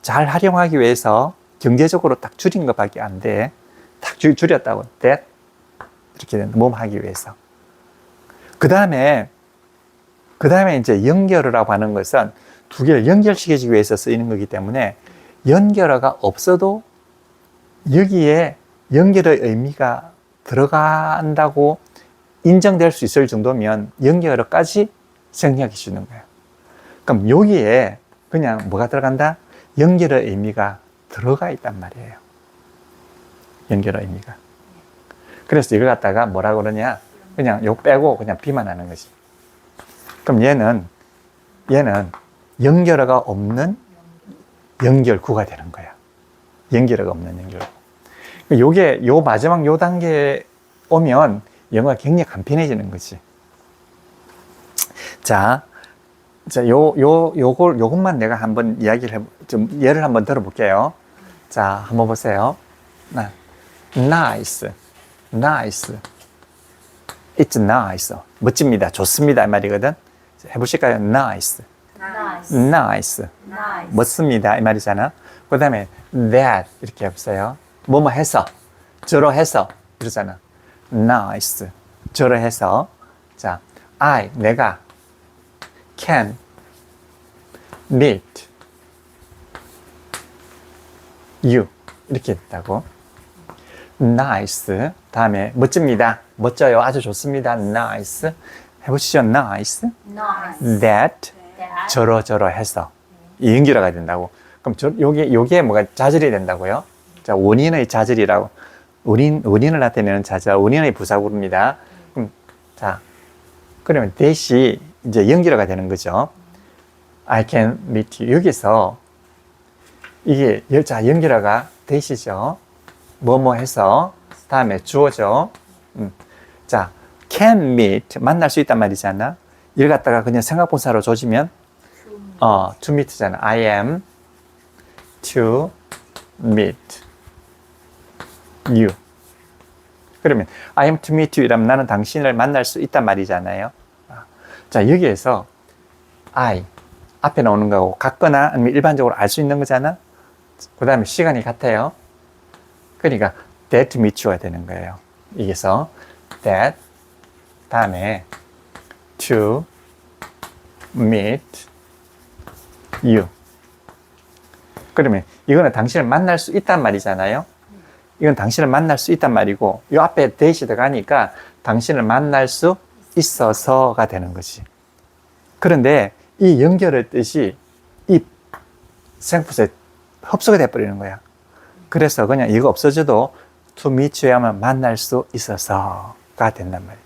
잘 활용하기 위해서 경제적으로 딱 줄인 것밖에 안 돼. 딱 줄였다고. that 이렇게 된다. 몸 하기 위해서. 그 다음에 이제 연결어라고 하는 것은 두 개를 연결시키기 위해서 쓰이는 거기 때문에 연결어가 없어도 여기에 연결의 의미가 들어간다고 인정될 수 있을 정도면 연결어까지 생략해 주는 거예요. 그럼 여기에 그냥 뭐가 들어간다? 연결의 의미가 들어가 있단 말이에요. 연결의 의미가. 그래서 이걸 갖다가 뭐라고 그러냐? 그냥 요 빼고 그냥 비만하는 거지. 그럼 얘는 연결어가 없는 연결구가 되는 거야. 연결어가 없는 연결구. 요게 요 마지막 요 단계에 오면 영어가 굉장히 간편해지는 거지. 자, 요것만 내가 한번 좀 예를 한번 들어볼게요. 자, 한번 보세요. nice. It's nice. 멋집니다. 좋습니다. 이 말이거든. 해보실까요? nice. 멋습니다. 이 말이잖아. 그 다음에 that. 이렇게 해보세요. 뭐뭐 해서. 저러 해서. 이러잖아. nice. 저러 해서. 자, 내가 can meet you. 이렇게 했다고. nice. 다음에 멋집니다. 멋져요. 아주 좋습니다. nice. 해보시죠. nice. that. 저러 해서. 이 연결어가 된다고. 그럼 요게 뭐가 자절이 된다고요? 자, 원인의 자절이라고. 원인을 나타내는 자절, 원인의 부사구입니다. 그러면 that이 이제 연결어가 되는 거죠. I can meet you. 여기서 이게 연결어가 that이죠. 뭐뭐 해서 다음에 주어죠. 자, can meet 만날 수 있단 말이잖아. 이걸 갖다가 그냥 생각분사로 조지면 to meet잖아. I am to meet you. 그러면 I am to meet you 이라면 나는 당신을 만날 수 있단 말이잖아요. 자, 여기에서 I 앞에 나오는 거고 같거나 아니면 일반적으로 알 수 있는 거잖아. 그 다음에 시간이 같아요. 그러니까 that to meet you가 되는 거예요. 여기서 that 다음에 to meet you. 그러면 이거는 당신을 만날 수 있단 말이잖아요. 이건 당신을 만날 수 있단 말이고 이 앞에 that이 들어가니까 당신을 만날 수 있어서가 되는 거지. 그런데 이 연결의 뜻이 이 생각부사에 흡수가 돼버리는 거야. 그래서 그냥 이거 없어져도 to meet you 하면 만날 수 있어서가 된단 말이야.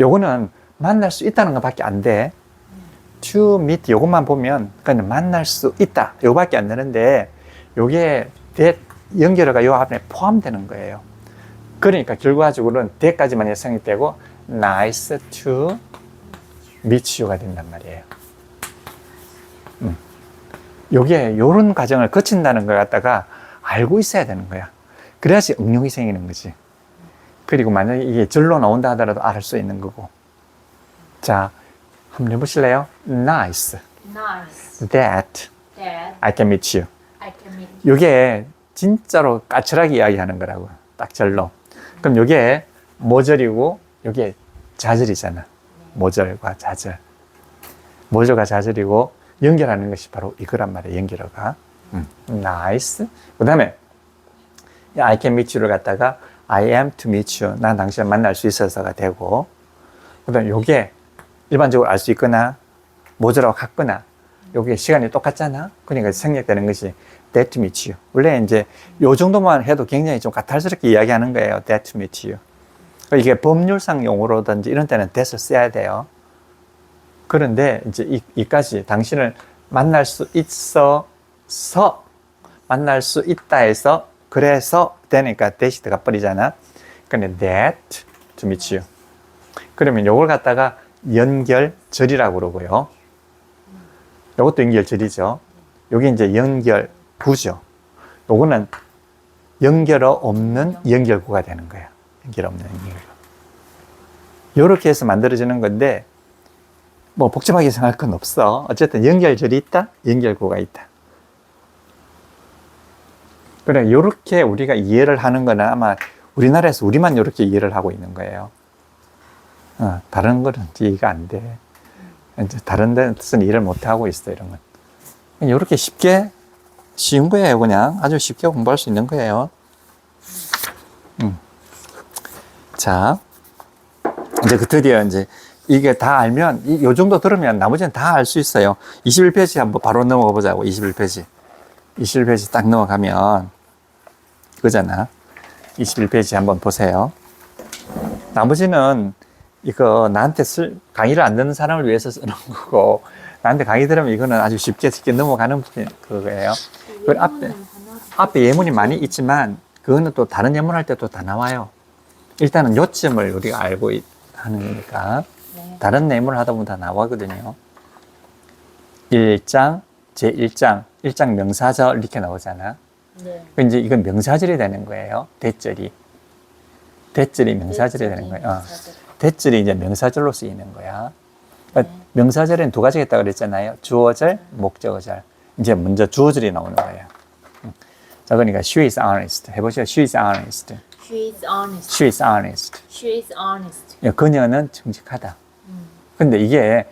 요거는 만날 수 있다는 것밖에 안 돼. to meet 요것만 보면 그냥 만날 수 있다 요거밖에 안 되는데 요게 that 연결어가 요 앞에 포함되는 거예요. 그러니까 결과적으로는 that까지만 예상이 되고 nice to meet you가 된단 말이에요. 요게 요런 과정을 거친다는 걸 갖다가 알고 있어야 되는 거야. 그래야지 응용이 생기는 거지. 그리고 만약에 이게 절로 나온다 하더라도 알 수 있는 거고. 자, 한번 해보실래요? Nice. That I can meet you. 요게 진짜로 까칠하게 이야기하는 거라고. 딱 절로. 그럼 요게 모절이고 요게 자절이잖아. 모절과 자절. 모절과 자절이고 연결하는 것이 바로 이거란 말이에요. 연결어가. Nice. 그 다음에 I can meet you를 갖다가 I am to meet you. 난 당신을 만날 수 있어서가 되고 그 다음에 요게 일반적으로 알 수 있거나 모절하고 같거나 요게 시간이 똑같잖아. 그러니까 생략되는 것이 that to meet you. 원래 이제 요 정도만 해도 굉장히 좀 까탈스럽게 이야기하는 거예요. that to meet you. 이게 법률상 용어로든지 이런 때는 that을 써야 돼요. 그런데 이제 이까지 당신을 만날 수 있어서 만날 수 있다 해서 그래서 되니까 that이 들어가 버리잖아. 근데 that to meet you. 그러면 요걸 갖다가 연결절이라고 그러고요. 요것도 연결절이죠. 요게 이제 연결구죠. 요거는 연결어 없는 연결구가 되는 거야. 연결 없는 연결구. 요렇게 해서 만들어지는 건데 뭐 복잡하게 생각할 건 없어. 어쨌든 연결절이 있다, 연결구가 있다. 그래, 요렇게 우리가 이해를 하는 거는 아마 우리나라에서 우리만 요렇게 이해를 하고 있는 거예요. 다른 거는 이해가 안 돼. 이제 다른 데는 이해를 못 하고 있어, 이런 건. 요렇게 쉽게, 쉬운 거예요, 그냥. 아주 쉽게 공부할 수 있는 거예요. 자, 이제 드디어 이제 이게 다 알면, 요 정도 들으면 나머지는 다 알 수 있어요. 21페이지 한번 바로 넘어가 보자고, 21페이지. 21페이지 딱 넘어가면, 그거잖아. 21페이지 한번 보세요. 나머지는 이거 나한테 강의를 안 듣는 사람을 위해서 쓰는 거고, 나한테 강의 들으면 이거는 아주 쉽게 넘어가는 그거예요. 그 앞에 예문이 많이 있지만, 그거는 또 다른 예문 할 때도 다 나와요. 일단은 요점을 우리가 알고 하는 거니까. 네. 다른 예문을 하다 보면 다 나오거든요. 1장, 제1장, 1장 명사절 이렇게 나오잖아. 네. 이제 이건 명사절이 되는 거예요. 대절이. 대절이 명사절이 되는 거예요. 대절이 이제 명사절로 쓰이는 거야. 그러니까 명사절에는 두 가지가 있다고 그랬잖아요. 주어절, 목적어절. 이제 먼저 주어절이 나오는 거예요. 자, 그러니까 she is honest. 해보시죠. she is honest. She is honest. she is honest. She is honest. 그녀는 정직하다. 근데 이게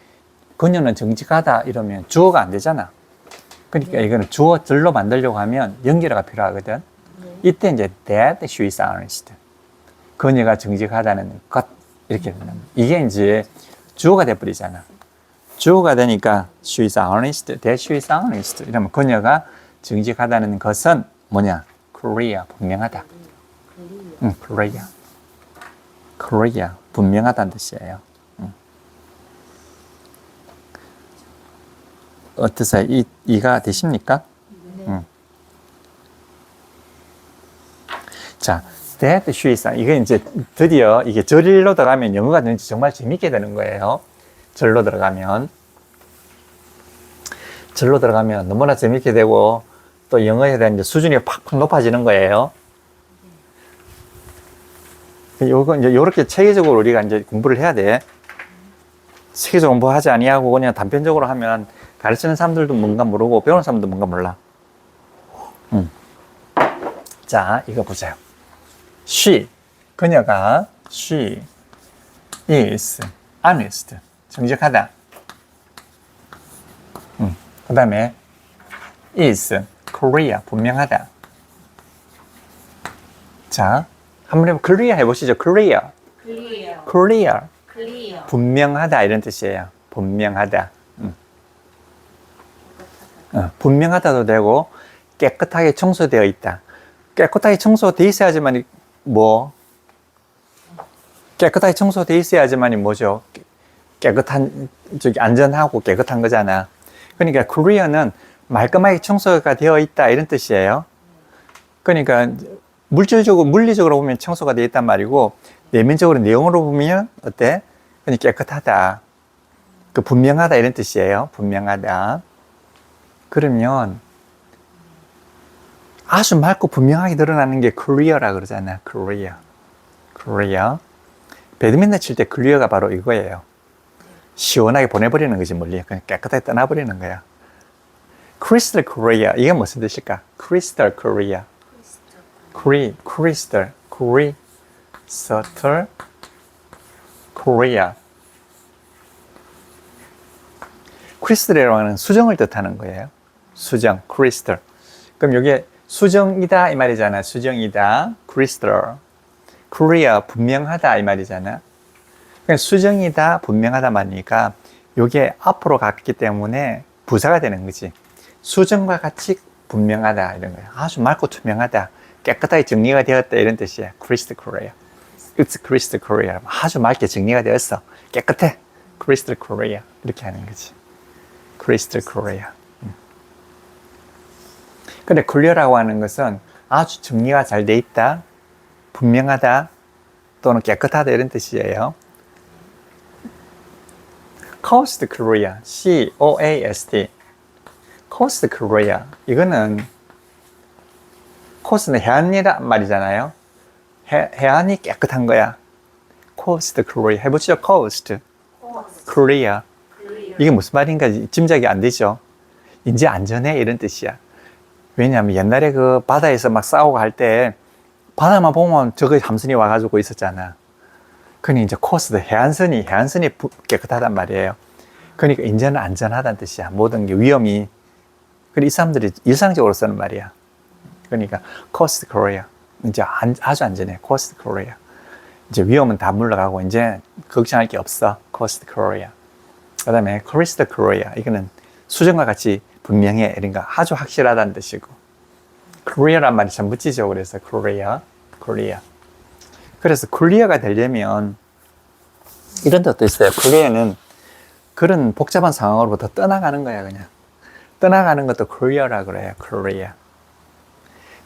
그녀는 정직하다 이러면 주어가 안 되잖아. 그러니까 이거는 주어절로 만들려고 하면 연결어가 필요하거든. 이때 이제 that she is honest. 그녀가 정직하다는 것 이렇게 되는 거야. 이게 이제 주어가 돼버리잖아. 주어가 되니까 she is honest, that she is honest 이러면 그녀가 정직하다는 것은 뭐냐? clear, 분명하다. clear. clear, 분명하다는 뜻이에요. 어떠세요? 이가 되십니까? 네. 자, that she is, 이게 이제 드디어 이게 절로 들어가면 영어가 정말 재밌게 되는 거예요. 절로 들어가면 너무나 재밌게 되고 또 영어에 대한 이제 수준이 팍팍 높아지는 거예요. 요거 이제 요렇게 체계적으로 우리가 이제 공부를 해야 돼. 체계적으로 공부하지 아니하고 그냥 단편적으로 하면 가르치는 사람들도 뭔가 모르고 배우는 사람도 뭔가 몰라. 자, 이거 보세요. 그녀가 she is honest. 정직하다. 그 다음에 is clear. 분명하다. 자, 한번 해보 clear 해보시죠. clear. 분명하다 이런 뜻이에요. 분명하다. 분명하다도 되고 깨끗하게 청소되어 있다. 깨끗하게 청소되어 있어야지만이 깨끗하게 청소되어 있어야지만이 뭐죠? 깨끗한 안전하고 깨끗한 거잖아. 그러니까 clear는 말끔하게 청소가 되어 있다 이런 뜻이에요. 그러니까 물리적으로 보면 청소가 되어 있단 말이고 내면적으로 내용으로 보면 어때? 그냥 깨끗하다. 분명하다 이런 뜻이에요. 분명하다. 그러면 아주 맑고 분명하게 드러나는 게 clear라 그러잖아. clear. 배드민턴 칠 때 clear가 바로 이거예요. 시원하게 보내버리는 거지, 멀리. 그냥 깨끗하게 떠나버리는 거야. crystal clear. 이게 무슨 뜻일까? crystal clear. crystal clear. crystal이라고 하는 수정을 뜻하는 거예요. 수정, crystal. 그럼 이게 수정이다 이 말이잖아. 수정이다, crystal. clear, 분명하다 이 말이잖아. 그러니까 수정이다, 분명하다 말이니까 이게 앞으로 갔기 때문에 부사가 되는 거지. 수정과 같이 분명하다 이런 거야. 아주 맑고 투명하다, 깨끗하게 정리가 되었다 이런 뜻이야. crystal clear. It's crystal clear. 아주 맑게 정리가 되었어. 깨끗해. crystal clear. 이렇게 하는 거지. crystal clear. 근데 clear라고 하는 것은 아주 정리가 잘 돼 있다, 분명하다, 또는 깨끗하다 이런 뜻이에요. coast clear, C-O-A-S-T. coast clear. 이거는 coast는 해안이란 말이잖아요. 해안이 깨끗한 거야. coast clear. 해보시죠. coast clear. 이게 무슨 말인가 짐작이 안 되죠. 이제 안전해 이런 뜻이야. 왜냐하면 옛날에 그 바다에서 막 싸우고 할 때 바다만 보면 저거 함선이 와가지고 있었잖아. 그러니 이제 코스트 해안선이 깨끗하단 말이에요. 그러니까 이제는 안전하다는 뜻이야. 모든 게 위험이. 그리고 이 사람들이 일상적으로 쓰는 말이야. 그러니까 코스트 코리아 이제 아주 안전해. 코스트 코리아 이제 위험은 다 물러가고 이제 걱정할 게 없어. coast Korea. 그 다음에 crystal Korea. 이거는 수정과 같이 분명해. 이런가 아주 확실하다는 뜻이고. Korea란 말이 참 붙이죠. 그래서 Korea. 그래서 Korea가 되려면 이런 뜻도 있어요. Korea는 그런 복잡한 상황으로부터 떠나가는 거야, 그냥. 떠나가는 것도 Korea라고 그래요. Korea.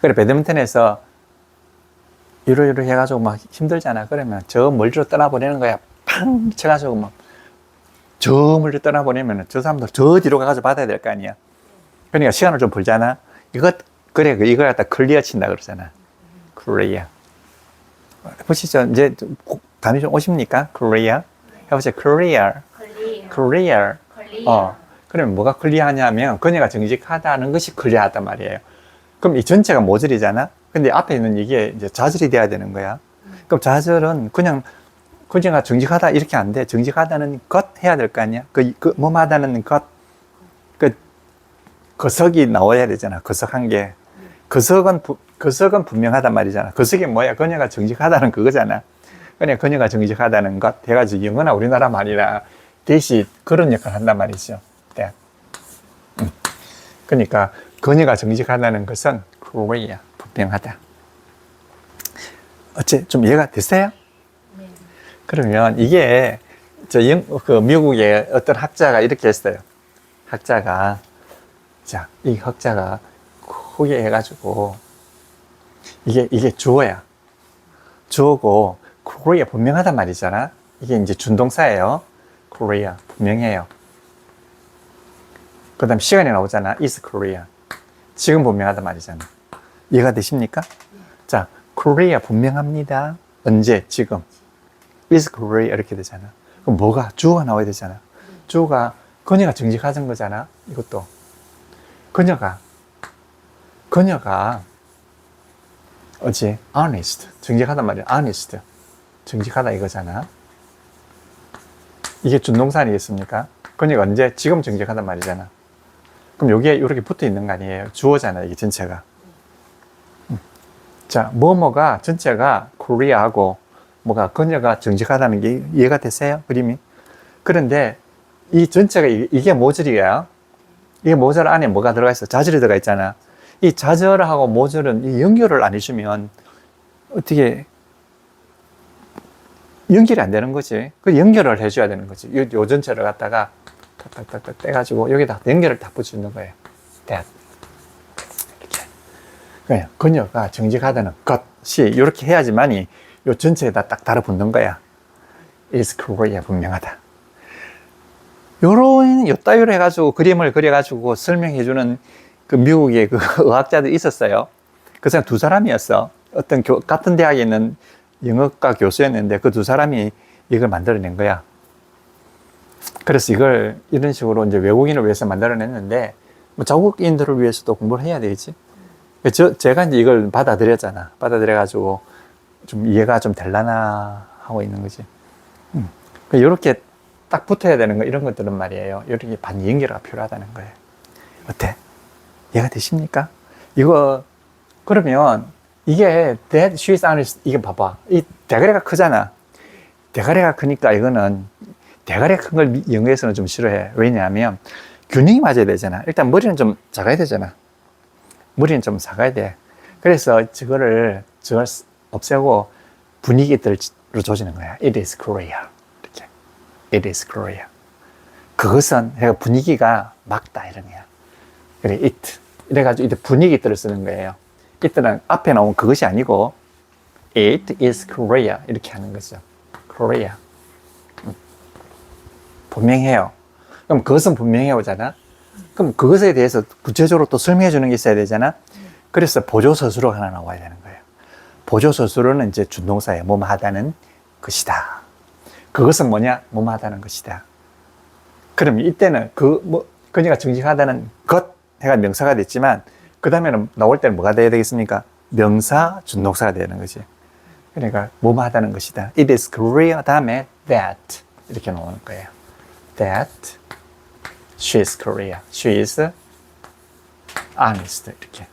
그래, 배드민턴에서 이러이러 해가지고 막 힘들잖아. 그러면 저 멀리로 떠나보내는 거야. 팡! 쳐가지고 막 저 멀리 떠나보내면 저 사람들 저 뒤로 가가지고 받아야 될 거 아니야. 그러니까 시간을 좀 벌잖아. 그래, 이걸 갖다 클리어 친다 그러잖아. Korea. 보시죠. 이제 감이 좀 오십니까? Korea. 해보세요. Korea. Korea. 그러면 뭐가 클리어하냐면 그녀가 정직하다는 것이 클리어하단 말이에요. 그럼 이 전체가 모절이잖아. 근데 앞에 있는 이게 이제 좌절이 돼야 되는 거야. 그럼 좌절은 그냥 그녀가 정직하다 이렇게 안 돼. 정직하다는 것 해야 될 거 아니야. 뭐하다는 것. 거석이 나와야 되잖아. 거석한 게. 거석은 분명하단 말이잖아. 거석이 뭐야? 그녀가 정직하다는 그거잖아. 그냥 그녀가 정직하다는 것 해가지고 영어나 우리나라 말이나 대시 그런 역할을 한단 말이죠. 네. 그러니까 그녀가 정직하다는 것은 Korea, 분명하다. 좀 이해가 됐어요? 네. 그러면 이게 미국의 어떤 학자가 이렇게 했어요. 이 학자가 크게 해가지고 이게 주어야. 주어고 Korea 분명하단 말이잖아. 이게 이제 준동사예요. Korea 분명해요. 그 다음 시간이 나오잖아. is Korea. 지금 분명하단 말이잖아. 이해가 되십니까? 자, Korea 분명합니다. 언제? 지금. is Korea 이렇게 되잖아. 그럼 뭐가? 주어가 나와야 되잖아. 주어가 그녀가 정직하던 거잖아. 이것도. 그녀가 honest. 정직하단 말이야. honest. 정직하다 이거잖아. 이게 준동사 아니겠습니까? 그녀가 언제? 지금 정직하단 말이잖아. 그럼 여기에 이렇게 붙어 있는 거 아니에요? 주어잖아, 이게 전체가. 자, 뭐가 전체가 Korea하고 뭐가 그녀가 정직하다는 게 이해가 되세요? 그림이? 그런데 이 전체가 이게 모절이야. 이게 모절 안에 뭐가 들어가 있어? 좌절이 들어가 있잖아. 이 좌절하고 모절은 이 연결을 안 해주면 어떻게 연결이 안 되는 거지. 그 연결을 해줘야 되는 거지. 요 전체를 갖다가 탁탁탁탁 떼가지고 여기다 연결을 딱 붙여주는 거예요. 이렇게. 그냥 그녀가 정직하다는 것이 이렇게 해야지만이 요 전체에다 딱 달아붙는 거야. is Korea 분명하다. 요 따위로 해가지고 그림을 그려가지고 설명해주는 그 미국의 그 의학자들이 있었어요. 그 사람 두 사람이었어. 같은 대학에 있는 영어과 교수였는데 그 두 사람이 이걸 만들어낸 거야. 그래서 이걸 이런 식으로 이제 외국인을 위해서 만들어냈는데 뭐 자국인들을 위해서도 공부를 해야 되겠지. 제가 이제 이걸 받아들였잖아. 받아들여가지고 좀 이해가 좀 될라나 하고 있는 거지. 이렇게 딱 붙어야 되는 거, 이런 것들은 말이에요. 이렇게 반 연결가 필요하다는 거예요. 어때? 이해가 되십니까? 그러면 이게 that she is honest, 이게 봐봐. 이 대가리가 크잖아. 대가리가 크니까 이거는 대가리가 큰 걸 영어에서는 좀 싫어해. 왜냐하면 균형이 맞아야 되잖아. 일단 머리는 좀 작아야 되잖아. 머리는 좀 작아야 돼. 그래서 저걸 없애고 분위기들로 조지는 거야. It is Korea. 이렇게. It is Korea. 그것은 분위기가 막다 이런 거야. 그래, it. 이래가지고 이때 분위기들을 쓰는 거예요. 이때는 앞에 나온 그것이 아니고 It is Korea 이렇게 하는 거죠. Korea. 분명해요. 그럼 그것은 분명해 오잖아. 그럼 그것에 대해서 구체적으로 또 설명해 주는 게 있어야 되잖아. 그래서 보조서술어가 하나 나와야 되는 거예요. 보조서술어는 이제 준동사예요. 뭐하다는 것이다. 그것은 뭐냐? 뭐하다는 것이다. 그럼 이때는 그녀가 정직하다는 것 해가 명사가 됐지만 그 다음에는 나올 때는 뭐가 돼야 되겠습니까? 명사, 준동사가 되는 거지. 그러니까 뭐하다는 것이다. It is Korea 다음에 that 이렇게 나오는 거예요. That she is Korea. She is honest. 이렇게.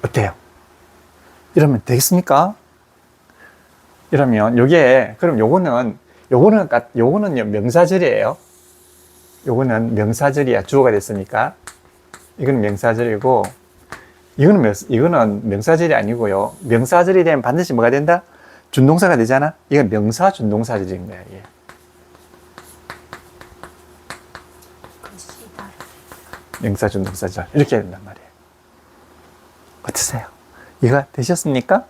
어때요? 이러면 되겠습니까? 이러면 그럼 요거는 요거는요, 명사절이에요. 요거는 명사절이야. 주어가 됐으니까. 이거는 명사절이고, 이거는 명사절이 아니고요. 명사절이 되면 반드시 뭐가 된다? 준동사가 되잖아? 이건 명사 준동사절인 거야, 이게. 글씨다. 명사 준동사절. 이렇게 된단 말이에요. 어떠세요? 이해가 되셨습니까?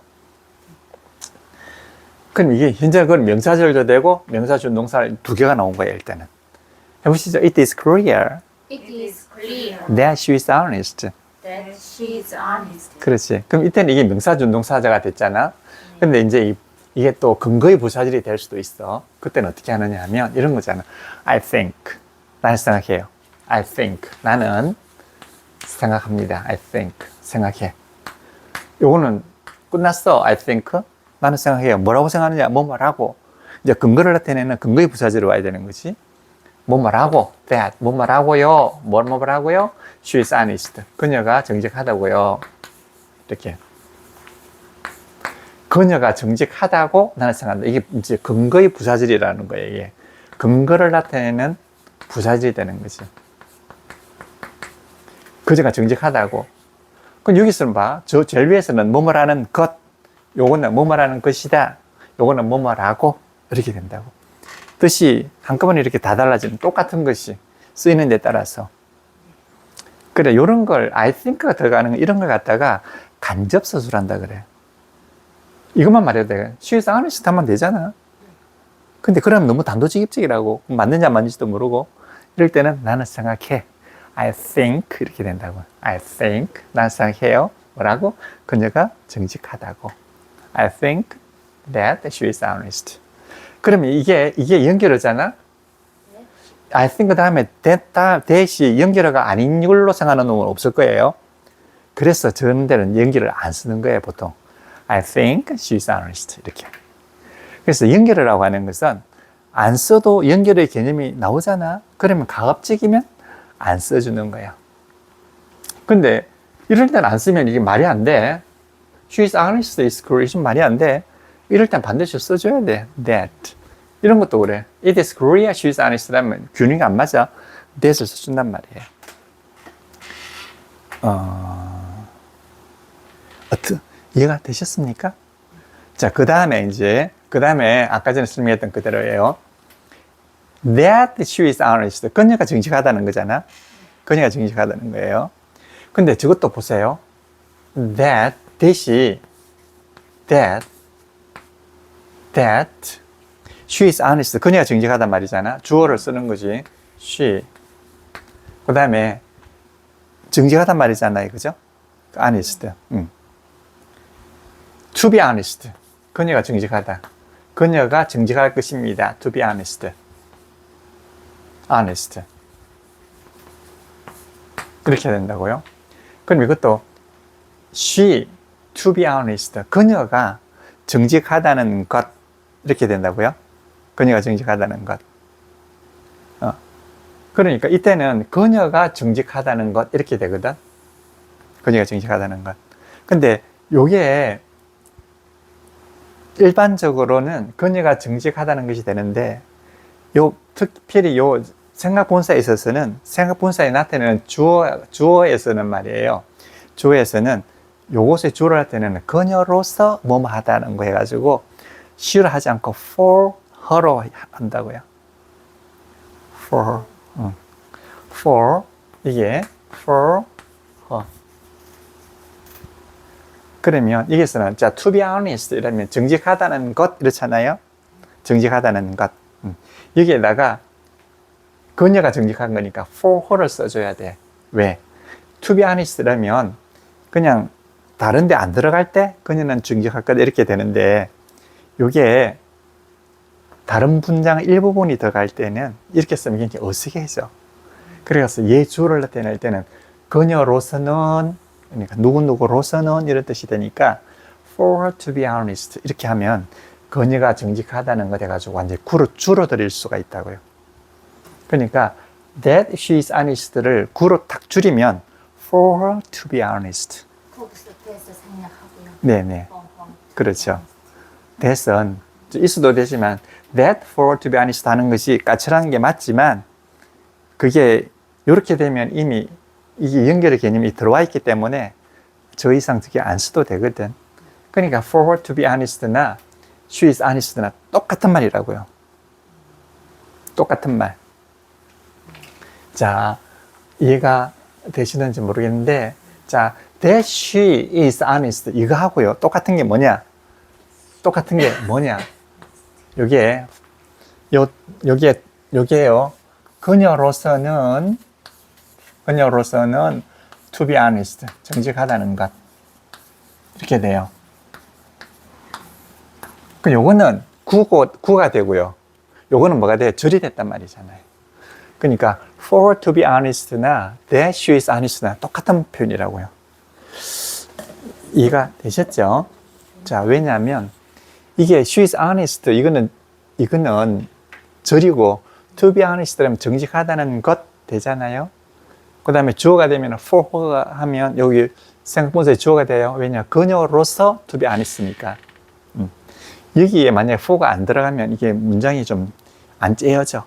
그럼 이게 현재 그건 명사절도 되고 명사 준동사 두 개가 나온 거예요, 일단은. 해보시죠. It is clear It is clear that she is honest. that she is honest. 그렇지. 그럼 이때는 이게 명사 준동사자가 됐잖아. 근데 이제 이게 또 근거의 부사절이 될 수도 있어. 그때는 어떻게 하느냐 하면 이런 거잖아. I think. 나는 생각해요. I think. 나는 생각합니다. I think. 생각해. 요거는 끝났어. I think. 나는 생각해요. 뭐라고 생각하느냐? 뭐 말하고. 이제 근거를 나타내는 근거의 부사절이 와야 되는 거지. 뭐 말하고. that. 뭐 말하고요. 뭐 말하고요. She is honest. 그녀가 정직하다고요. 이렇게. 그녀가 정직하다고 나는 생각한다. 이게 이제 근거의 부사절이라는 거예요. 이게 근거를 나타내는 부사절이 되는 거지. 그녀가 정직하다고. 그럼 여기서는 봐. 저 제일 위에서는 뭐뭐 하는 것. 요거는 뭐뭐 하는 것이다. 요거는 뭐뭐 하고. 이렇게 된다고. 뜻이 한꺼번에 이렇게 다 달라지는 똑같은 것이 쓰이는 데 따라서. 그래, 요런 걸 I think가 들어가는 거, 이런 걸 갖다가 간접 서술한다 그래. 이것만 말해도 돼. She is honest 하면 되잖아. 근데 그러면 너무 단도직입적이라고. 맞는지 안 맞는지도 모르고. 이럴 때는 나는 생각해. I think 이렇게 된다고. I think 나는 생각해요. 뭐라고? 그녀가 정직하다고. I think that she is honest. 그러면 이게 연결어잖아. I think 다음에 that이 연결어가 아닌 걸로 생각하는 놈은 없을 거예요. 그래서 저런 데는 연결을 안 쓰는 거예요, 보통. I think she is honest. 이렇게. 그래서 연결어라고 하는 것은 안 써도 연결의 개념이 나오잖아. 그러면 가급적이면 안 써주는 거야. 근데 이럴 땐 안 쓰면 이게 말이 안 돼. She is honest is correct. 말이 안 돼. 이럴 땐 반드시 써줘야 돼. That. 이런 것도 그래. It is clear she is honest 라면 균형이 안 맞아. that을 써준단 말이에요. 이해가 되셨습니까? 자, 그 다음에 아까 전에 설명했던 그대로예요. That she is honest. 그녀가 정직하다는 거잖아. 그녀가 정직하다는 거예요. 근데 저것도 보세요. that이 that she is honest. 그녀가 정직하단 말이잖아. 주어를 쓰는 거지. she. 그 다음에 정직하단 말이잖아요. 그죠? honest. To be honest. 그녀가 정직하다. 그녀가 정직할 것입니다. To be honest. honest. 이렇게 된다고요. 그럼 이것도 she, to be honest. 그녀가 정직하다는 것. 이렇게 된다고요. 그녀가 정직하다는 것. 그러니까 이때는 그녀가 정직하다는 것. 이렇게 되거든. 그녀가 정직하다는 것. 근데 요게 일반적으로는 그녀가 정직하다는 것이 되는데 특별히 요 생각본사에 있어서는 생각본사에 나타내는 주어에서는 말이에요. 주어에서는 요것의 주어를 나타내는 그녀로서 뭐뭐 하다는 거 해가지고 she를 하지 않고 for her로 한다고요. for 이게 for her. 그러면 여기서는 자 to be honest 이러면 정직하다는 것 이렇잖아요. 정직하다는 것. 여기에다가 그녀가 정직한 거니까 for her를 써줘야 돼. 왜? to be honest라면 그냥 다른 데 안 들어갈 때 그녀는 정직할 거다 이렇게 되는데 이게 다른 문장 일부분이 들어갈 때는 이렇게 쓰면 굉장히 어색해져. 그래서 얘 주어를 나타낼 때는 그녀로서는 그러니까 누구누구로서는 이런 뜻이 되니까 for her to be honest 이렇게 하면 그녀가 정직하다는 거 돼가지고 완전히 줄어들일 수가 있다고요. 그러니까 that she is honest를 구로 딱 줄이면 for her to be honest. 거기서 돼서 생략하고요. 네네. 그렇죠. that은 있어도 되지만 that for to be honest 하는 것이 까칠한 게 맞지만 그게 이렇게 되면 이미 이게 연결의 개념이 들어와 있기 때문에 저 이상 그게 안 써도 되거든. 그러니까 for to be honest나 she is honest나 똑같은 말이라고요. 똑같은 말. 자, 이해가 되시는지 모르겠는데, 자, that she is honest 이거 하고요. 똑같은 게 뭐냐? 똑같은 게 뭐냐? 요게요. 그녀로서는 to be honest 정직하다는 것 이렇게 돼요. 그 요거는 구가 되고요. 요거는 뭐가 돼요? 절이 됐단 말이잖아요. 그러니까 for to be honest나 that she is honest나 똑같은 표현이라고요. 이해가 되셨죠? 자, 왜냐하면 이게 she is honest 이거는 절이고 to be honest라면 정직하다는 것 되잖아요. 그 다음에 주어가 되면 for her가 하면 여기 생각본사에 주어가 돼요. 왜냐? 그녀로서 to be honest니까. 여기에 만약에 for가 안 들어가면 이게 문장이 좀 안 째여져.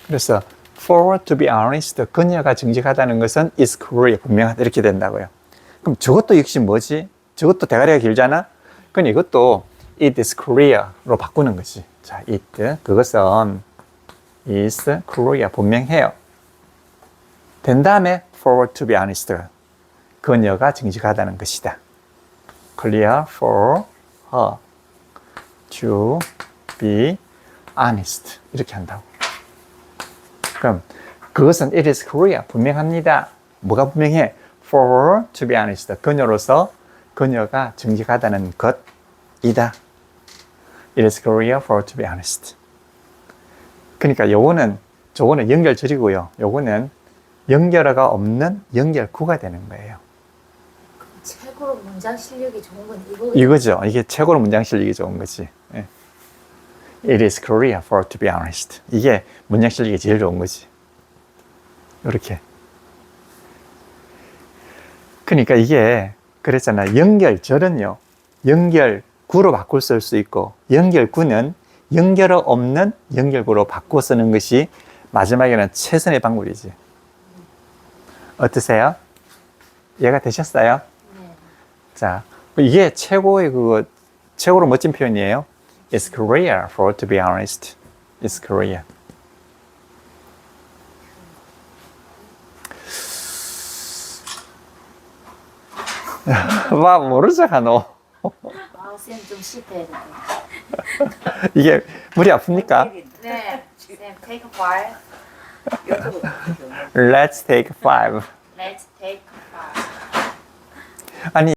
그래서 for to be honest 그녀가 정직하다는 것은 is clear 분명하다 이렇게 된다고요. 그럼 저것도 역시 뭐지? 저것도 대가리가 길잖아? 그럼 이것도 it is clear로 바꾸는 거지. 자, it 그것은 is clear 분명해요. 된 다음에 for to be honest 그녀가 정직하다는 것이다. clear for her to be honest 이렇게 한다고. 그럼 그것은 it is clear 분명합니다. 뭐가 분명해? for to be honest 그녀로서 그녀가 정직하다는 것이다. it is clear for to be honest. 그러니까 저거는 연결절이고요. 요거는 연결어가 없는 연결구가 되는 거예요. 최고로 문장 실력이 좋은 건 이거죠. 이게 최고로 문장 실력이 좋은 거지. 예. It is clear for to be honest. 이게 문장 실력이 제일 좋은 거지. 이렇게. 그러니까 이게 그랬잖아. 연결절은요. 연결구로 바꿀 수 있고 연결구는 연결어 없는 연결구로 바꿔 쓰는 것이 마지막에는 최선의 방법이지. 어떠세요? 이해가 되셨어요? 네. 자, 이게 최고로 멋진 표현이에요. It's clear for to be honest. It's clear. 와, 모르죠, 너. 쌤 좀 실패했네. 이게 머리 아픕니까? 네. 쌤 take a while. Let's take 5. Let's take a while. 아니